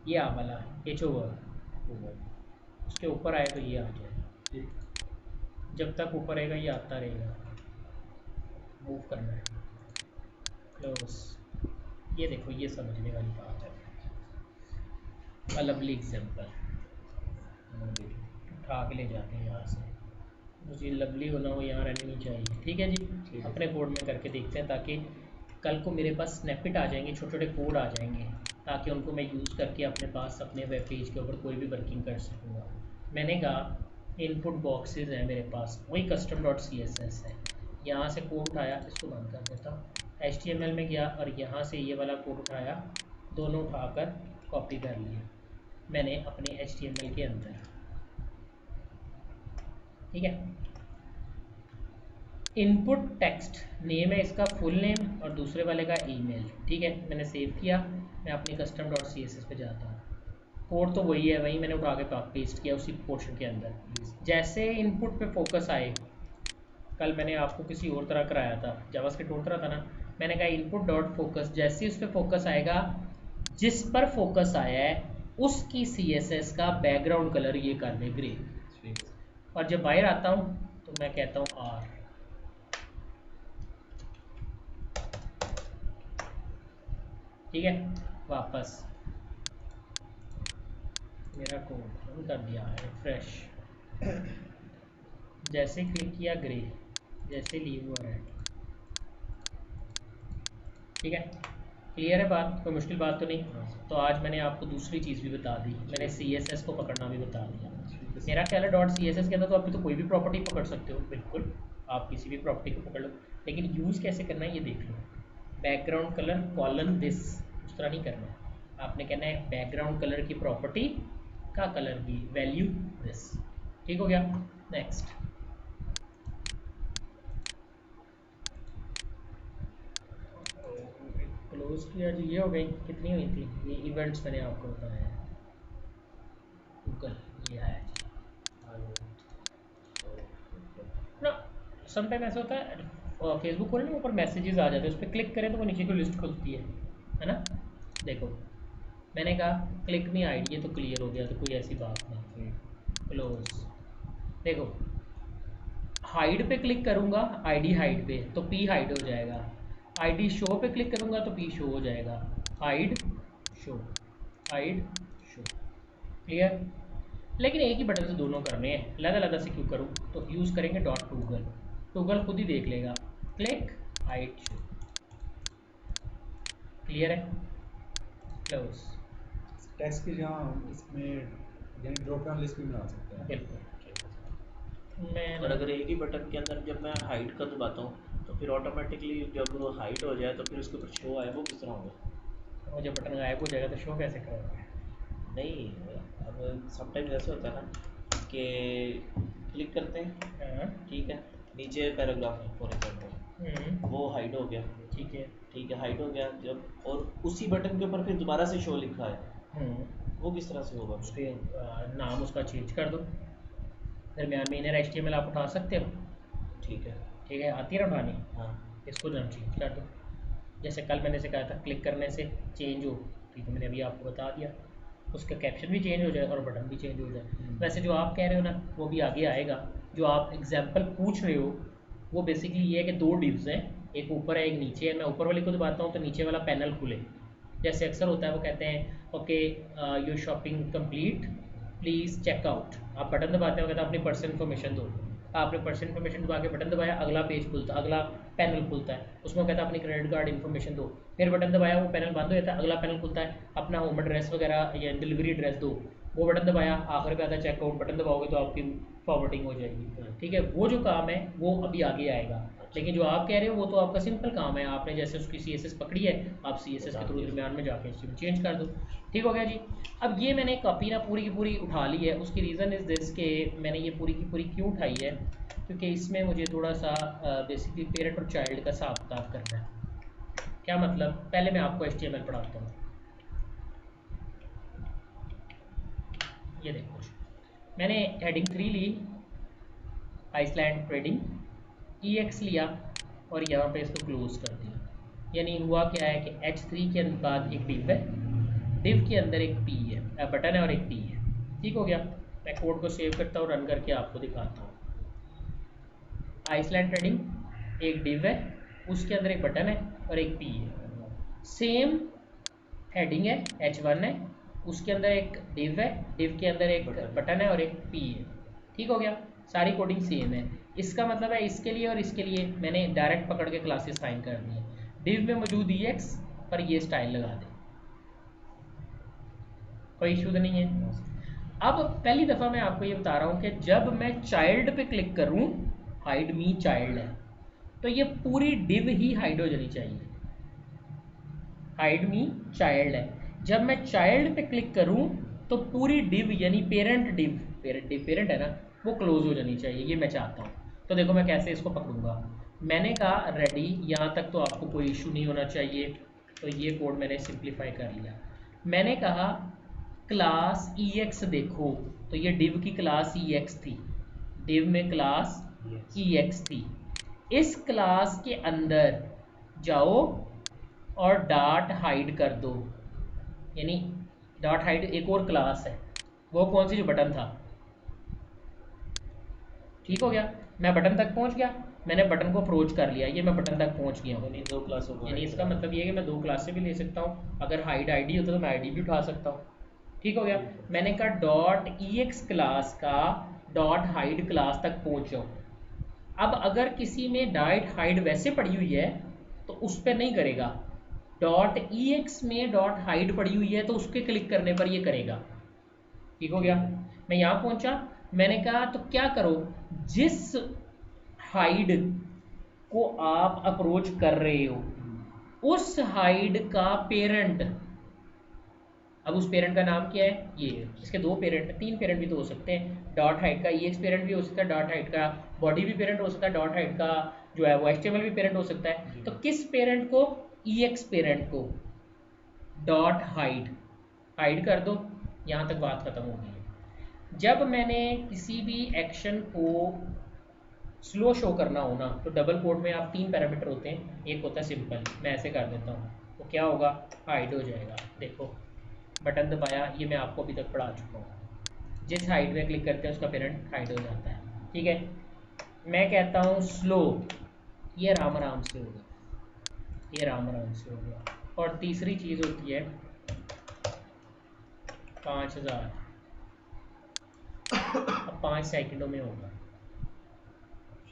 ये आ वाला एच ओवर, उसके ऊपर आए तो ये आ जाए। ठीक। जब तक ऊपर रहेगा ये आता रहेगा, मूव करना है। क्लोज। ये देखो, ये समझने वाली बात है। अ लवली एग्जाम्पल, उठा के ले जाते हैं यहाँ से, मुझे लवली होना हो यहाँ रहनी नहीं चाहिए। ठीक है जी, अपने कोड में करके देखते हैं ताकि कल को मेरे पास स्नैपिट आ जाएंगे, छोटे छोटे कोड आ जाएंगे, ताकि उनको मैं यूज़ करके अपने पास अपने वेब पेज के ऊपर कोई भी वर्किंग कर सकूँगा। मैंने कहा इनपुट बॉक्सेस हैं मेरे पास, वही custom dot C S S है, यहाँ से कोड उठाया, इसको बंद कर देता हूँ, HTML में गया और यहाँ से ये वाला कोड उठाया, दोनों उठाकर कॉपी कर लिया मैंने अपने HTML के अंदर। ठीक है, इनपुट टेक्स्ट नेम है इसका, फुल नेम, और दूसरे वाले का ईमेल। ठीक है, मैंने सेव किया, मैं अपनी custom dot C S S पे जाता हूँ, कोड तो वही है, वही मैंने उठा के पेस्ट किया उसी पोर्शन के अंदर। जैसे इनपुट पे फोकस आए, कल मैंने आपको किसी और तरह कराया था, जावास्क्रिप्ट और तरह था ना, मैंने कहा इनपुट डॉट फोकस, जैसे ही उस पर फोकस आएगा, जिस पर फोकस आया है उसकी CSS का बैकग्राउंड कलर ये कर दे ग्रे, और जब बाहर आता हूँ तो मैं कहता हूँ आर। ठीक है, वापस मेरा कोड रन कर दिया, रिफ्रेश, जैसे क्लिक किया ग्रे, जैसे लीव हुआ रेड। ठीक है, क्लियर है बात, कोई मुश्किल बात तो नहीं। तो आज मैंने आपको दूसरी चीज़ भी बता दी, मैंने CSS को पकड़ना भी बता दिया। मेरा ख्याल है डॉट CSS के अंदर तो आप तो कोई भी प्रॉपर्टी पकड़ सकते हो, बिल्कुल आप किसी भी प्रॉपर्टी को पकड़ लो, लेकिन यूज़ कैसे करना है ये देख लो। बैकग्राउंड कलर कॉलन दिस, उस तरह नहीं करना है, आपने कहना है बैकग्राउंड कलर की प्रॉपर्टी का कलर भी वैल्यू दिस। ठीक हो गया, नेक्स्ट। क्लोज किया जी, ये हो गई, कितनी हुई थी ये इवेंट्स मैंने आपको बताया है, गूगल ये है ना। समटाइम ऐसा होता है फेसबुक खोलने ऊपर मैसेजेस आ जाते हैं, उस पर क्लिक करें तो वो नीचे को लिस्ट खुलती है ना। देखो मैंने कहा क्लिक मी आईडी, ये तो क्लियर हो गया, तो कोई ऐसी बात नहीं। क्लोज, देखो हाइड पे क्लिक करूँगा, आईडी हाइड पे, तो पी हाइड हो जाएगा, आईडी शो पे क्लिक करूंगा तो पी शो हो जाएगा, hide show, hide show. Clear? लेकिन एक ही बटन से दोनों करने हैं, अलग अलग से क्यों करूँ? तो यूज़ करेंगे डॉट टूगल, टूगल खुद ही देख लेगा, क्लिक हाइड शो। क्लियर है? क्लोज। टेक्स्ट की जहाँ इसमें यानी ड्रॉप डाउन लिस्ट भी बना सकते हैं। बिल्कुल। मैं और अगर एक ही बटन के अंदर जब मैं हाइड का दबाता हूँ तो फिर ऑटोमेटिकली जब वो हाइड हो जाए तो फिर उसके ऊपर शो आए, वो किस तरह होगा? वो जब बटन गायब हो जाएगा तो शो कैसे करोगे? नहीं, अब समटाइम्स ऐसा होता है ना कि क्लिक करते हैं, हाँ। ठीक है, नीचे पैराग्राफ है फॉर एग्जाम्पल, वो हाइड हो गया, ठीक है। ठीक है, हाइड हो गया जब, और उसी बटन के ऊपर फिर दोबारा से शो लिखा है, वो किस तरह से होगा? उसके नाम उसका चेंज कर दो, दरमियान में इनर HTML आप उठा सकते हो, ठीक है। ठीक है, आती है ना उठानी, हाँ इसको नाम चेंज कर दो। जैसे कल मैंने से कहा था क्लिक करने से चेंज हो, ठीक है, मैंने अभी आपको बता दिया, उसका कैप्शन भी चेंज हो जाए और बटन भी चेंज हो जाए। वैसे जो आप कह रहे हो ना वो भी आगे आएगा, जो आप एग्जाम्पल पूछ रहे हो वो बेसिकली ये है कि दो डिव्स हैं, एक ऊपर है एक नीचे है। मैं ऊपर वाले को दबाता हूँ तो नीचे वाला पैनल खुले, जैसे अक्सर होता है वो कहते हैं okay your shopping complete please checkout, आप बटन दबाते हो कहते हैं अपनी पर्सनल इन्फॉर्मेशन दो, आपने पर्सनल इन्फॉर्मेशन दबा के बटन दबाया, अगला पेज खुलता, अगला पैनल खुलता है, उसमें कहता है अपनी क्रेडिट कार्ड इन्फॉर्मेशन दो, फिर बटन दबाया वो पैनल बंद हो जाता है, अगला पैनल खुलता है, अपना होम एड्रेस वगैरह या डिलीवरी एड्रेस दो, वो बटन दबाया, आखिर पे आता है चेकआउट, बटन दबाओगे तो आपकी फॉरवर्डिंग हो जाएगी। ठीक है, वो जो काम है वो अभी आगे आएगा, लेकिन जो आप कह रहे हो वो तो आपका सिंपल काम है, आपने जैसे उसकी CSS पकड़ी है, आप CSS के थ्रू दरमियान में जाके चेंज कर दो। ठीक हो गया जी। अब ये मैंने कॉपी ना पूरी की पूरी उठा ली है, उसकी रीज़न इज़ दिस के मैंने ये पूरी की पूरी क्यों उठाई है, क्योंकि इसमें मुझे थोड़ा सा बेसिकली पेरेंट और चाइल्ड का हिसाब किताब करना है। क्या मतलब? पहले मैं आपको HTML पढ़ाता हूँ। ये देखो, मैंने हेडिंग 3 ली, आइसलैंड ट्रेडिंग, EX लिया और यहाँ पे इसको क्लोज कर दिया। यानी हुआ क्या है कि H3 के बाद एक डिव है, डिव के अंदर एक P है, बटन है और एक P है। ठीक हो गया। मैं कोड को सेव करता हूँ, रन करके आपको दिखाता हूँ। आइसलैंड ट्रेडिंग एक डिव है, उसके अंदर एक बटन है और एक P है। सेम हेडिंग है, H1 है, उसके अंदर एक डिव है, डिव के अंदर एक बटन है और एक P है। ठीक हो गया, सारी कोडिंग सेम है। इसका मतलब है इसके लिए और इसके लिए मैंने डायरेक्ट पकड़ के क्लासेस साइन कर दी है। डिव में मौजूद EX पर ये स्टाइल लगा दे, कोई इशू तो नहीं है। अब पहली दफ़ा मैं आपको ये बता रहा हूँ कि जब मैं चाइल्ड पे क्लिक करूँ, हाइड मी चाइल्ड है, तो ये पूरी डिव ही हाइड हो जानी चाहिए, हाइड मी चाइल्ड है। जब मैं चाइल्ड पे क्लिक करूँ तो पूरी डिव यानी पेरेंट डिव, पेरेंट है ना, वो क्लोज हो जानी चाहिए, ये मैं चाहता हूँ। तो देखो मैं कैसे इसको पकड़ूंगा। मैंने कहा रेडी, यहाँ तक तो आपको कोई इशू नहीं होना चाहिए, तो ये कोड मैंने सिंप्लीफाई कर लिया। मैंने कहा क्लास EX देखो, तो ये डिव की क्लास EX थी, डिव में क्लास EX थी। इस क्लास के अंदर जाओ और डॉट हाइड कर दो, यानी डॉट हाइड एक और क्लास है, वो कौन सी? जो बटन था। ठीक हो गया, मैं बटन तक पहुंच गया, मैंने बटन को अप्रोच कर लिया, ये मैं बटन तक पहुंच गया हूँ। यानी दो क्लासों को यानी इसका मतलब ये है कि मैं दो क्लासें भी ले सकता हूँ, अगर हाइड आईडी होता तो मैं आईडी भी उठा सकता हूँ। ठीक हो गया, मैंने कहा डॉट EX क्लास का डॉट हाइड क्लास तक पहुँच जाऊँ। अब अगर किसी में डॉट हाइड वैसे पड़ी हुई है तो उस पर नहीं करेगा, डॉट EX में डॉट हाइड पड़ी हुई है तो उसके क्लिक करने पर ये करेगा। ठीक हो गया, मैं यहाँ पहुँचा, मैंने कहा तो क्या करो, जिस हाइड को आप अप्रोच कर रहे हो उस हाइड का पेरेंट, अब उस पेरेंट का नाम क्या है? ये, इसके दो पेरेंट, तीन पेरेंट भी तो हो सकते हैं, डॉट हाइड का EX पेरेंट भी हो सकता है, डॉट हाइड का बॉडी भी पेरेंट हो सकता है, डॉट हाइड का जो है वो HTML भी पेरेंट हो सकता है। तो किस पेरेंट को? EX parent co dot hide, hide कर दो, यहाँ तक बात खत्म हो गई है। जब मैंने किसी भी एक्शन को स्लो शो करना हो ना, तो डबल कोट में आप तीन पैरामीटर होते हैं, एक होता है सिंपल, मैं ऐसे कर देता हूँ, तो क्या होगा? हाइड हो जाएगा। देखो बटन दबाया, ये मैं आपको अभी तक पढ़ा चुका हूँ, जिस हाइड में क्लिक करते हैं उसका पेरेंट हाइड हो जाता है। ठीक है, मैं कहता हूँ स्लो, ये आराम आराम से होगा, ये राम आराम से हो गया। और तीसरी चीज़ होती है 5000, अब 5 सेकंडों में होगा।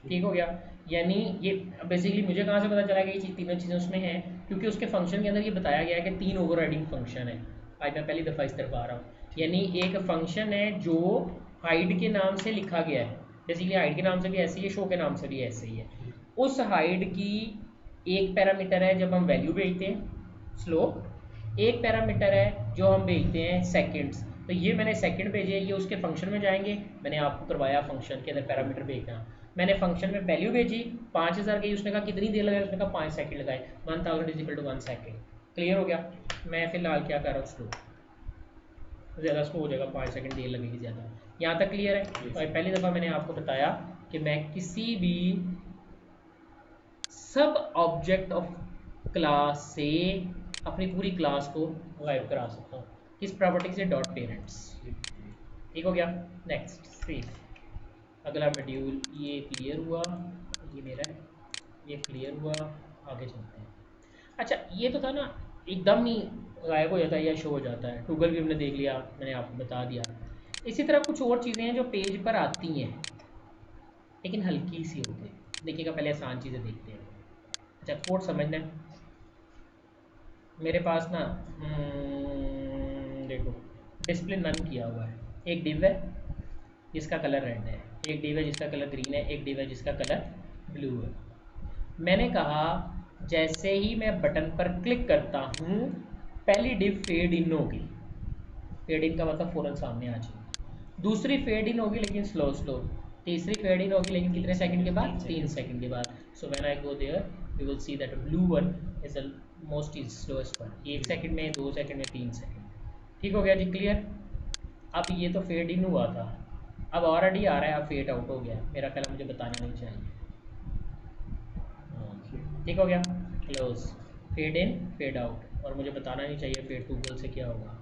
ठीक हो गया। यानी ये बेसिकली मुझे कहाँ से पता चला कि ये तीनों चीज़ें उसमें हैं, क्योंकि उसके फंक्शन के अंदर ये बताया गया है कि 3 ओवरराइडिंग फंक्शन है। आज मैं पहली दफ़ा इस तरफ आ रहा हूँ। यानी एक फंक्शन है जो हाइड के नाम से लिखा गया है, बेसिकली हाइड के नाम से भी ऐसे ही है, शो के नाम से भी ऐसे ही है। उस हाइड की एक पैरामीटर है जब हम वैल्यू भेजते हैं स्लोप, एक पैरामीटर है जो हम भेजते हैं सेकंड्स। तो ये मैंने सेकंड भेजे, ये उसके फंक्शन में जाएंगे। मैंने आपको करवाया फंक्शन के अंदर पैरामीटर भेजना। मैंने फंक्शन में वैल्यू भेजी 5000 की, उसने कहा कितनी देर लगाए, उसने कहा 5 सेकंड लगाए। 1000 is equal to 1 second. Clear हो गया। मैं फिलहाल क्या कर रहा हूँ, स्लो, ज़्यादा स्लो हो जाएगा, 5 सेकंड देर लगेगी ज़्यादा। यहाँ तक क्लियर है। और पहली दफ़ा मैंने आपको बताया कि मैं किसी भी सब ऑब्जेक्ट ऑफ क्लास से अपनी पूरी क्लास को गायब करा सकता हूँ, किस प्रॉपर्टी से, डॉट पेरेंट्स। ठीक हो गया। नेक्स्ट सिर्फ अगला मॉड्यूल ये क्लियर हुआ, ये मेरा है, ये क्लियर हुआ, आगे चलते हैं। अच्छा ये तो था ना, एकदम ही गायब हो जाता है या शो हो जाता है। गूगल भी हमने देख लिया, मैंने आपको बता दिया। इसी तरह कुछ और चीज़ें हैं जो पेज पर आती हैं लेकिन हल्की सी होती है। देखिएगा, पहले आसान चीज़ें देखते हैं। अच्छा कोड समझना है। मेरे पास ना देखो, डिस्प्ले नन किया हुआ है। एक डिव है जिसका कलर रेड है, एक डिव है जिसका कलर ग्रीन है, एक डिव है जिसका कलर ब्लू है। मैंने कहा जैसे ही मैं बटन पर क्लिक करता हूँ पहली डिव फेड इन होगी। फेड इन का मतलब फ़ौरन सामने आ जाएगी। दूसरी फेड इन होगी लेकिन स्लो स्लो। तीसरी फेड इन होगी लेकिन कितने सेकंड के बाद, 3 सेकंड के बाद। So when I go there you will see that blue one is the most is slowest one. 1 second में, 2 सेकंड में, 3 सेकंड। ठीक हो गया जी, क्लियर। अब ये तो फेड इन हुआ था, अब ऑलरेडी आ रहा है, अब फेड आउट हो गया। मेरा ख्याल मुझे बताना नहीं चाहिए। ठीक हो गया, close. Fade in fade out, और मुझे बताना नहीं चाहिए फेड टू गोल से क्या होगा,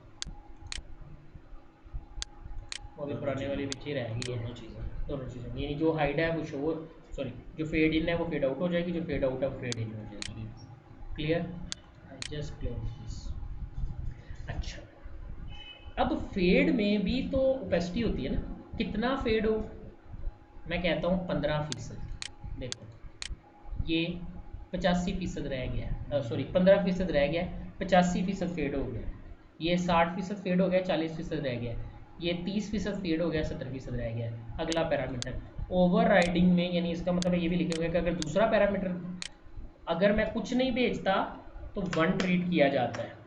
वो भी पुराने वाली पिच ही रहेगी। दोनों चीज़ें, यानी जो हाइड है वो शो, सॉरी जो फेड इन है वो फेड आउट हो जाएगी, जो फेड आउट है वो फेड इन हो जाएगी। Clear. I just close this. अच्छा अब फेड में भी तो ओपेसिटी होती है ना, कितना फेड हो। मैं कहता हूँ 15%। देखो ये 85% रह गया, सॉरी 15% रह गया, 85% फेड हो गया। ये 60% फेड हो गया, 40% रह गया। ये 30% फेड हो गया, 70% रह गया। अगला पैरामीटर ओवर राइडिंग में, यानी इसका मतलब ये भी लिखे हुए कि अगर दूसरा पैरामीटर, अगर मैं कुछ नहीं भेजता तो 1 ट्रीट किया जाता है।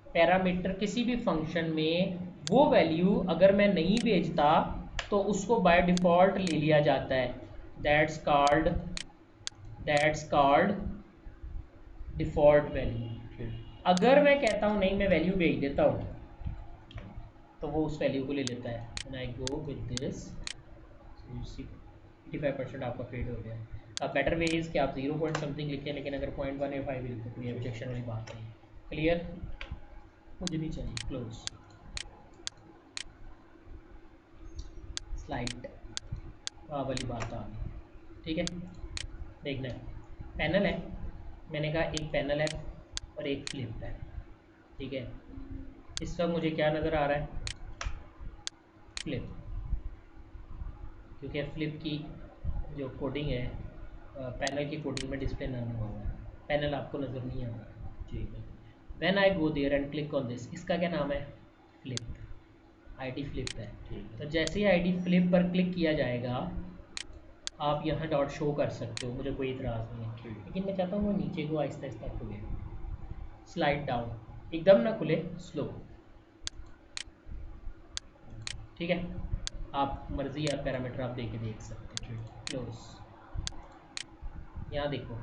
पैरामीटर किसी भी फंक्शन में वो वैल्यू अगर मैं नहीं भेजता तो उसको बाय डिफ़ॉल्ट ले लिया जाता है। That's called default value. अगर मैं कहता हूँ नहीं मैं वैल्यू भेज देता हूँ तो वो उस वैल्यू को ले लेता है। When I go with this 85% आपका फेड हो गया। अब बेटर वे इज़ कि आप 0 पॉइंट समथिंग लिखें, लेकिन अगर 0.185 भी लिखें कोई ऑब्जेक्शन वाली बात नहीं। क्लियर, मुझे नहीं चाहिए। क्लोज स्लाइड वाली बात आ गई। ठीक है, देखना है पैनल है, मैंने कहा एक पैनल है और एक फ्लिप है। ठीक है, इस वक्त मुझे क्या नज़र आ रहा है, फ्लिप, क्योंकि फ्लिप की जो कोडिंग है पैनल की कोडिंग में डिस्प्ले नन हुआ है, पैनल आपको नज़र नहीं आ रहा। ठीक है, when I go there and click on this, इसका क्या नाम है, फ्लिप, आईडी फ्लिप है। तो जैसे ही आईडी फ्लिप पर क्लिक किया जाएगा आप यहाँ डॉट शो कर सकते हो, मुझे कोई इतराज़ नहीं है। लेकिन मैं चाहता हूँ वो नीचे को आहिस्ता आहिस्ता खुले, स्लाइड डाउन, एकदम ना खुले, स्लो। ठीक है, आप मर्जी है पैरामीटर आप देख के देख सकते हो। क्लोज, यहाँ देखो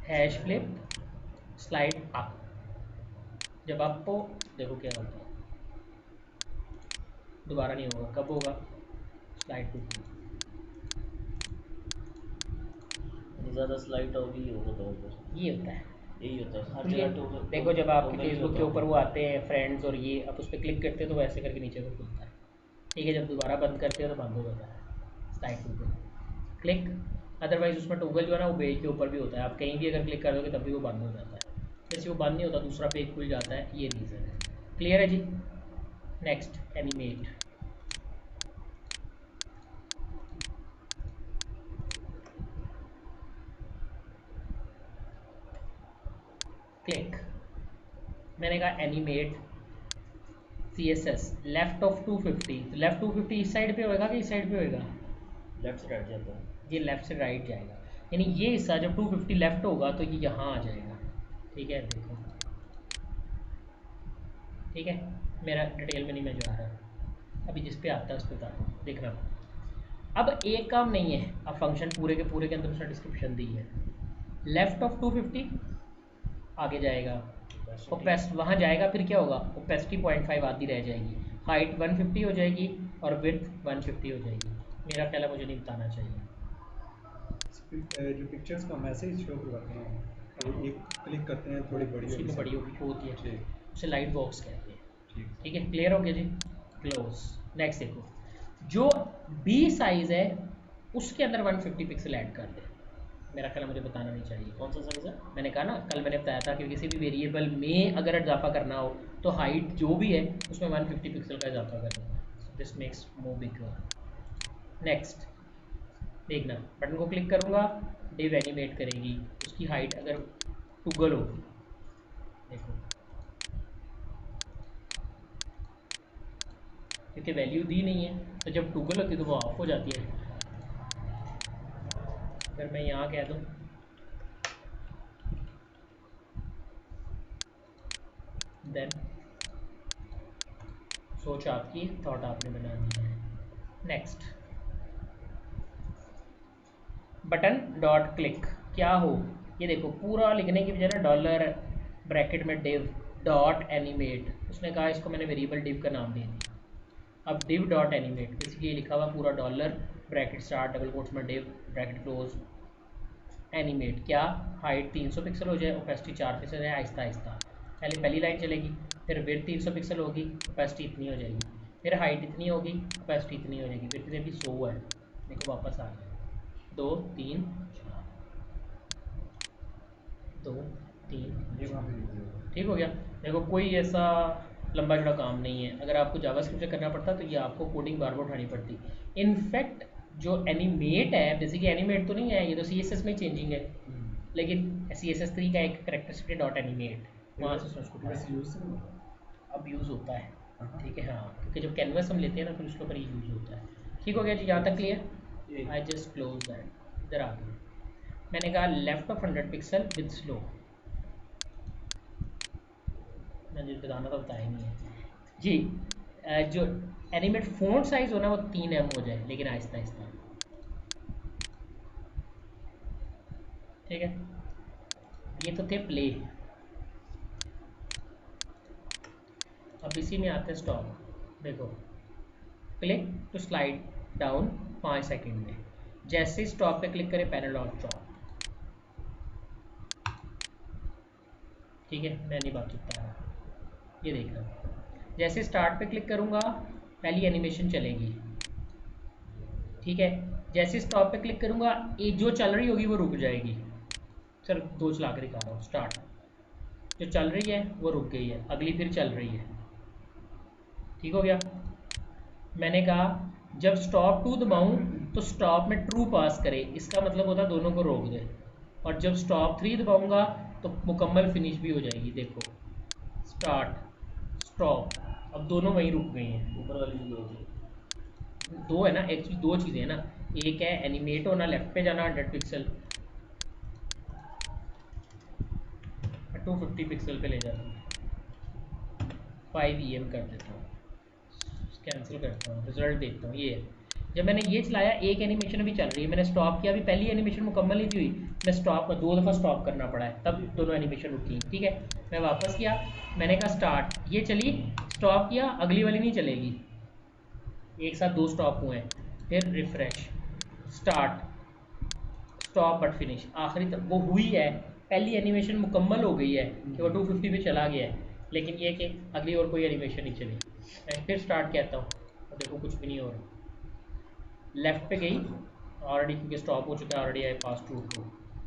हैश फ्लिप स्लाइड अप, जब आप तो देखो क्या होता है, दोबारा नहीं होगा, कब होगा, स्लाइड टू, ज़्यादा स्लाइड होगी होगा तो होगा। ये होता है। यही होता है हर ठीक है, जगह तो देखो जब आपके नहीं फेसबुक के होता। ऊपर वो आते हैं फ्रेंड्स और ये, आप उस पर क्लिक करते हो तो वैसे करके नीचे को खुलता है। ठीक है, जब दोबारा बंद करते हो तो बंद हो जाता है। स्लाइड टू पे क्लिक, अदरवाइज उसमें टोगल जो है ना वो पेज के ऊपर भी होता है, आप कहीं भी अगर क्लिक कर दोगे तब भी वो बंद हो जाता है। जैसे वो बंद नहीं होता दूसरा पेज खुल जाता है, ये रीज़न है। क्लियर है जी। Next animate. क्लिक, मैंने कहा एनिमेट CSS लेफ्ट ऑफ 250। तो लेफ्ट 250 इस साइड पे होएगा कि इस साइड पे होएगा? लेफ्ट से राइट जाता है। ये लेफ्ट से राइट जाएगा, यानी ये हिस्सा जब 250 लेफ्ट होगा तो ये यहाँ आ जाएगा। ठीक है, देखो ठीक है, मेरा डिटेल में नहीं मैं जा रहा, अभी जिस पे आता है उस पर बताता हूँ, देखना। अब एक काम नहीं है, अब फंक्शन पूरे के पूरे के अंदर उसने डिस्क्रिप्शन दी है। लेफ्ट ऑफ 250 आगे जाएगा, ओपेस्ट वहाँ जाएगा, फिर क्या होगा, ओपेसिटी 0.5 आधी रह जाएगी, हाइट 150 हो जाएगी और विड्थ 150 हो जाएगी। मेरा ख्याल है मुझे नहीं बताना चाहिए। जो पिक्चर्स का मैसेज शो करवाते हैं, वो एक क्लिक करते हैं थोड़ी बड़ी उसी में बड़ी होती है, ठीक उसे लाइट बॉक्स कहते हैं। ठीक। ठीक है, क्लियर हो गया जी। क्लोज। नेक्स्ट देखो, जो बी साइज है उसके अंदर 150 पिक्सल ऐड कर दे। मेरा ख्याल मुझे बताना नहीं चाहिए। कौन सा साइज है? मैंने कहा ना, कल मैंने बताया था कि किसी भी वेरिएबल में अगर इजाफा करना हो तो हाइट जो भी है उसमें 150 पिक्सल का इजाफा करना है। This makes more bigger. Next देखना, बटन को क्लिक करूँगा, डिव एनिमेट करेगी, उसकी हाइट अगर टूगल हो, देखो क्योंकि वैल्यू दी नहीं है तो जब टूगल होती है तो वो ऑफ हो जाती है। अगर मैं यहाँ कह दूँ देन सोच आपकी, थॉट आपने बना दी है। नेक्स्ट बटन डॉट क्लिक क्या हो, ये देखो पूरा लिखने की बजाय ना डॉलर ब्रैकेट में डिव डॉट एनिमेट, उसने कहा इसको मैंने वेरिएबल डिव का नाम दे दिया। अब डिव डॉट एनिमेट बेसिकली लिखा हुआ पूरा dollar bracket start double quotes में डिव ब्रैकेट क्लोज एनिमेट, क्या हाइट 300 पिक्सल हो जाए, ओपेसिटी 4% है, आहिस्ता आहिस्ता पहले पहली लाइन चलेगी, फिर विड्थ 300 पिक्सल होगी, ओपेसिटी इतनी हो जाएगी, फिर हाइट इतनी होगी, ओपेसिटी इतनी हो जाएगी, फिर भी 100 है, देखो वापस आ गया 2 3 4 2 3 ये वहाँ पे यूज होगा। ठीक हो गया। देखो कोई ऐसा लंबा चौड़ा काम नहीं है, अगर आपको जावास्क्रिप्ट से करना पड़ता तो ये आपको कोडिंग बार बार उठानी पड़ती। इनफैक्ट जो एनिमेट है बेसिकली एनिमेट तो नहीं है, ये तो CSS में चेंजिंग है, लेकिन CSS3 का एक करेक्टरिस्टिक डॉट एनिमेट, वहाँ से उसको वैसे यूज अब यूज़ होता है। हाँ। ठीक है, हाँ, क्योंकि जब कैनवस हम लेते हैं ना फिर उसके ऊपर ये यूज़ होता है। ठीक हो गया जी, यहाँ तक clear? I just close that. इधर आ गया, मैंने कहा left of 100 pixel with slow, मैंने बताना तो बताया नहीं है जी। जो एनिमेट फ़ॉन्ट साइज़ हो ना वो 3M हो जाए, लेकिन आहिस्ता आहिस्ता। ठीक है, ये तो थे प्ले। अब इसी में आते हैं स्टॉप। देखो click to slide down 5 second में, जैसे स्टॉप पे क्लिक करें पैनल ऑफ स्टॉप। ठीक है, मैं नहीं बात करता रहा, ये देखना, जैसे स्टार्ट पे क्लिक करूँगा पहली एनिमेशन चलेगी। ठीक है, जैसे स्टॉप पे क्लिक करूँगा ये जो चल रही होगी वो रुक जाएगी। सर 2 चला के दिखा रहा हूँ। स्टार्ट, जो चल रही है वो रुक गई है, अगली फिर चल रही है। ठीक हो गया। मैंने कहा जब स्टॉप 2 दबाऊँ तो स्टॉप में ट्रू पास करे, इसका मतलब होता है दोनों को रोक दे, और जब स्टॉप 3 दबाऊँगा तो मुकम्मल फिनिश भी हो जाएगी। देखो स्टार्ट स्टॉप, अब दोनों वहीं रुक गई हैं। ऊपर वाली जो होती है दो है ना, एक्चुअली 2 चीज़ें हैं ना, एक है एनिमेट होना, लेफ्ट पे जाना 100 पिक्सल, 250 पिक्सल पे ले जाता हूँ, 5 EM कर देता हूँ, कैंसिल करता हूँ, रिजल्ट देखता हूँ। ये है, जब मैंने ये चलाया एक एनिमेशन अभी चल रही है, मैंने स्टॉप किया, अभी पहली एनिमेशन मुकम्मल नहीं थी हुई, मैं स्टॉप 2 दफ़ा स्टॉप करना पड़ा है, तब दोनों एनिमेशन रुकी। ठीक है, मैं वापस किया, मैंने कहा स्टार्ट, ये चली, स्टॉप किया, अगली वाली नहीं चलेगी, एक साथ 2 स्टॉप हुए हैं, फिर refresh, start stop but finish, आखिरी तक वो हुई है, पहली एनिमेशन मुकम्मल हो गई है कि वो 250 पे चला गया है, लेकिन ये कि अगली और कोई एनिमेशन नहीं चली। मैं फिर स्टार्ट कहता हूँ और देखो कुछ भी नहीं हो रहा, लेफ़्ट पे गई ऑलरेडी, क्योंकि स्टॉप हो चुका है already, I pass to two.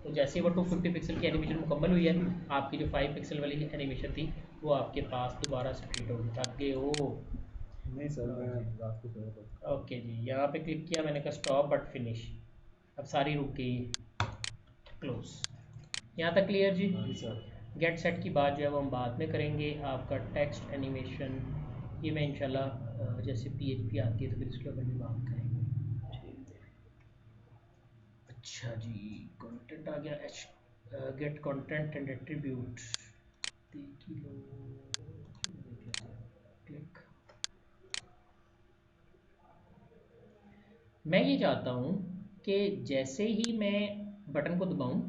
तो जैसे ही वो 250 पिक्सल की एनिमेशन मुकम्मल हुई है, आपकी जो 5 पिक्सल वाली एनिमेशन थी वो आपके पास दोबारा से क्रिएट होगी। थक गए हो? नहीं सर, लो मैं जी। रात को सोया था। ओके जी, यहाँ पे क्लिक किया मैंने, कहा स्टॉप बट फिनिश। अब सारी रुक गई, क्लोज। यहाँ तक क्लियर जी? जी सर। गेट सेट की बात जो है वो हम बाद में करेंगे। आपका टेक्स्ट एनिमेशन ये मैं इंशाल्लाह जैसे PHP आती है तो फिर इसके ऊपर भी बात करेंगे। अच्छा जी, कंटेंट आ गया। गेट कंटेंट एंड एट्रीब्यूट देख ही लो, क्लिक। मैं ये चाहता हूँ कि जैसे ही मैं बटन को दबाऊँ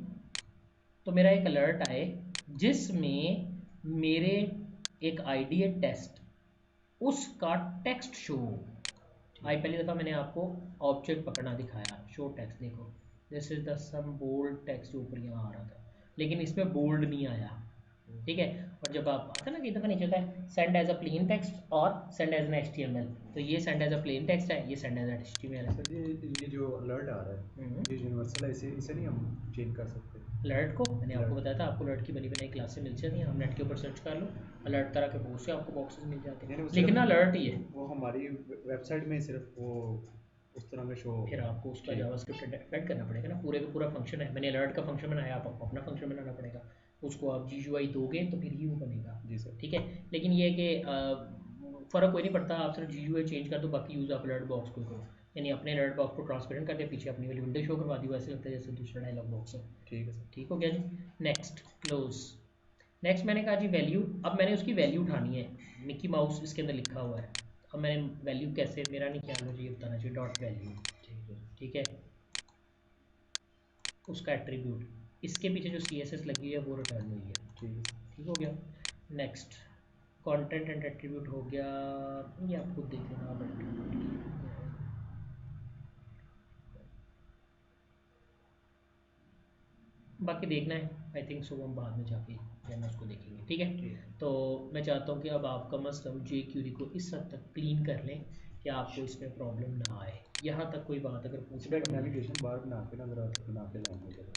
तो मेरा एक अलर्ट आए जिसमें मेरे एक आईडी है टेस्ट, उसका टेक्स्ट शो हो। आई पहली दफ़ा मैंने आपको ऑब्जेक्ट पकड़ना दिखाया, शो टेक्स्ट। देखो this is the some bold text जो ऊपर यहाँ आ रहा था, लेकिन इसमें बोल्ड नहीं आया। ठीक है। और जब आप आता है ना, कई दफ़ा नीचे होता है send as a plain text और सेंड एज एन HTML, तो ये send as a plain text है, ये सेंड एज HTML है। सर ये जो अलर्ट आ रहा है ये यूनिवर्सल है, इसे इसे नहीं हम चेंज कर सकते? अलर्ट को मैंने आपको अलर्ट बताया था, आपको अलर्ट की बनी बनाई क्लासें मिल जाती हैं, हम नेट के ऊपर सर्च कर लो, अलर्ट तरह के बहुत से आपको बॉक्सेस मिल जाते यानी हैं, वो लेकिन सिर्फ अलर्ट ही है। वो हमारी वेबसाइट में सिर्फ वो उस तरह में शो फिर होगा। आपको उसका ठीक। जावास्क्रिप्ट ऐड करना पड़ेगा ना, पूरे का पूरा फंक्शन है। मैंने अलर्ट का फंक्शन बनाया, आपको अपना फंक्शन बनाना पड़ेगा। उसको आप GUI दोगे तो फिर ही वो बनेगा। जी सर। ठीक है। लेकिन ये है कि फ़र्क कोई नहीं पड़ता, आप सिर्फ GUI चेंज कर दो, बाकी यूज़ आप अलर्ट बॉक्स को करो। यानी अपने अलर्ट बॉक्स को ट्रांसपेरेंट कर दिया, पीछे अपनी वाली विंडो शो करवा दी, वैसे लगता है जैसे दूसरा डायलॉग बॉक्स है। ठीक है सर। ठीक हो गया जी। Next, close. नेक्स्ट मैंने कहा जी वैल्यू, अब मैंने उसकी वैल्यू उठानी है। मिकी माउस इसके अंदर लिखा हुआ है, अब मैंने वैल्यू कैसे, मेरा नहीं ख्याल, मुझे ये बताना चाहिए डॉट वैल्यू। ठीक है। ठीक है। उसका एट्रीब्यूट, इसके पीछे जो CSS लगी हुई है वो रिटर्न हुई है। ठीक है सर। ठीक हो गया। नेक्स्ट, कंटेंट एंड एट्रीब्यूट हो गया, ये आप खुद देख लेना बट बाकी देखना है, आई थिंक सो हम बाद में जाके या मैं उसको देखेंगे। ठीक है। ठीक। तो मैं चाहता हूँ कि अब आप कम अज़ कम jQuery को इस हद तक क्लीन कर लें कि आपको इसमें प्रॉब्लम ना आए। यहाँ तक कोई बात अगर इसका पूछना एक पड़ी नेविगेशन बार बना के ना, जरा बना के लाएंगे जरा।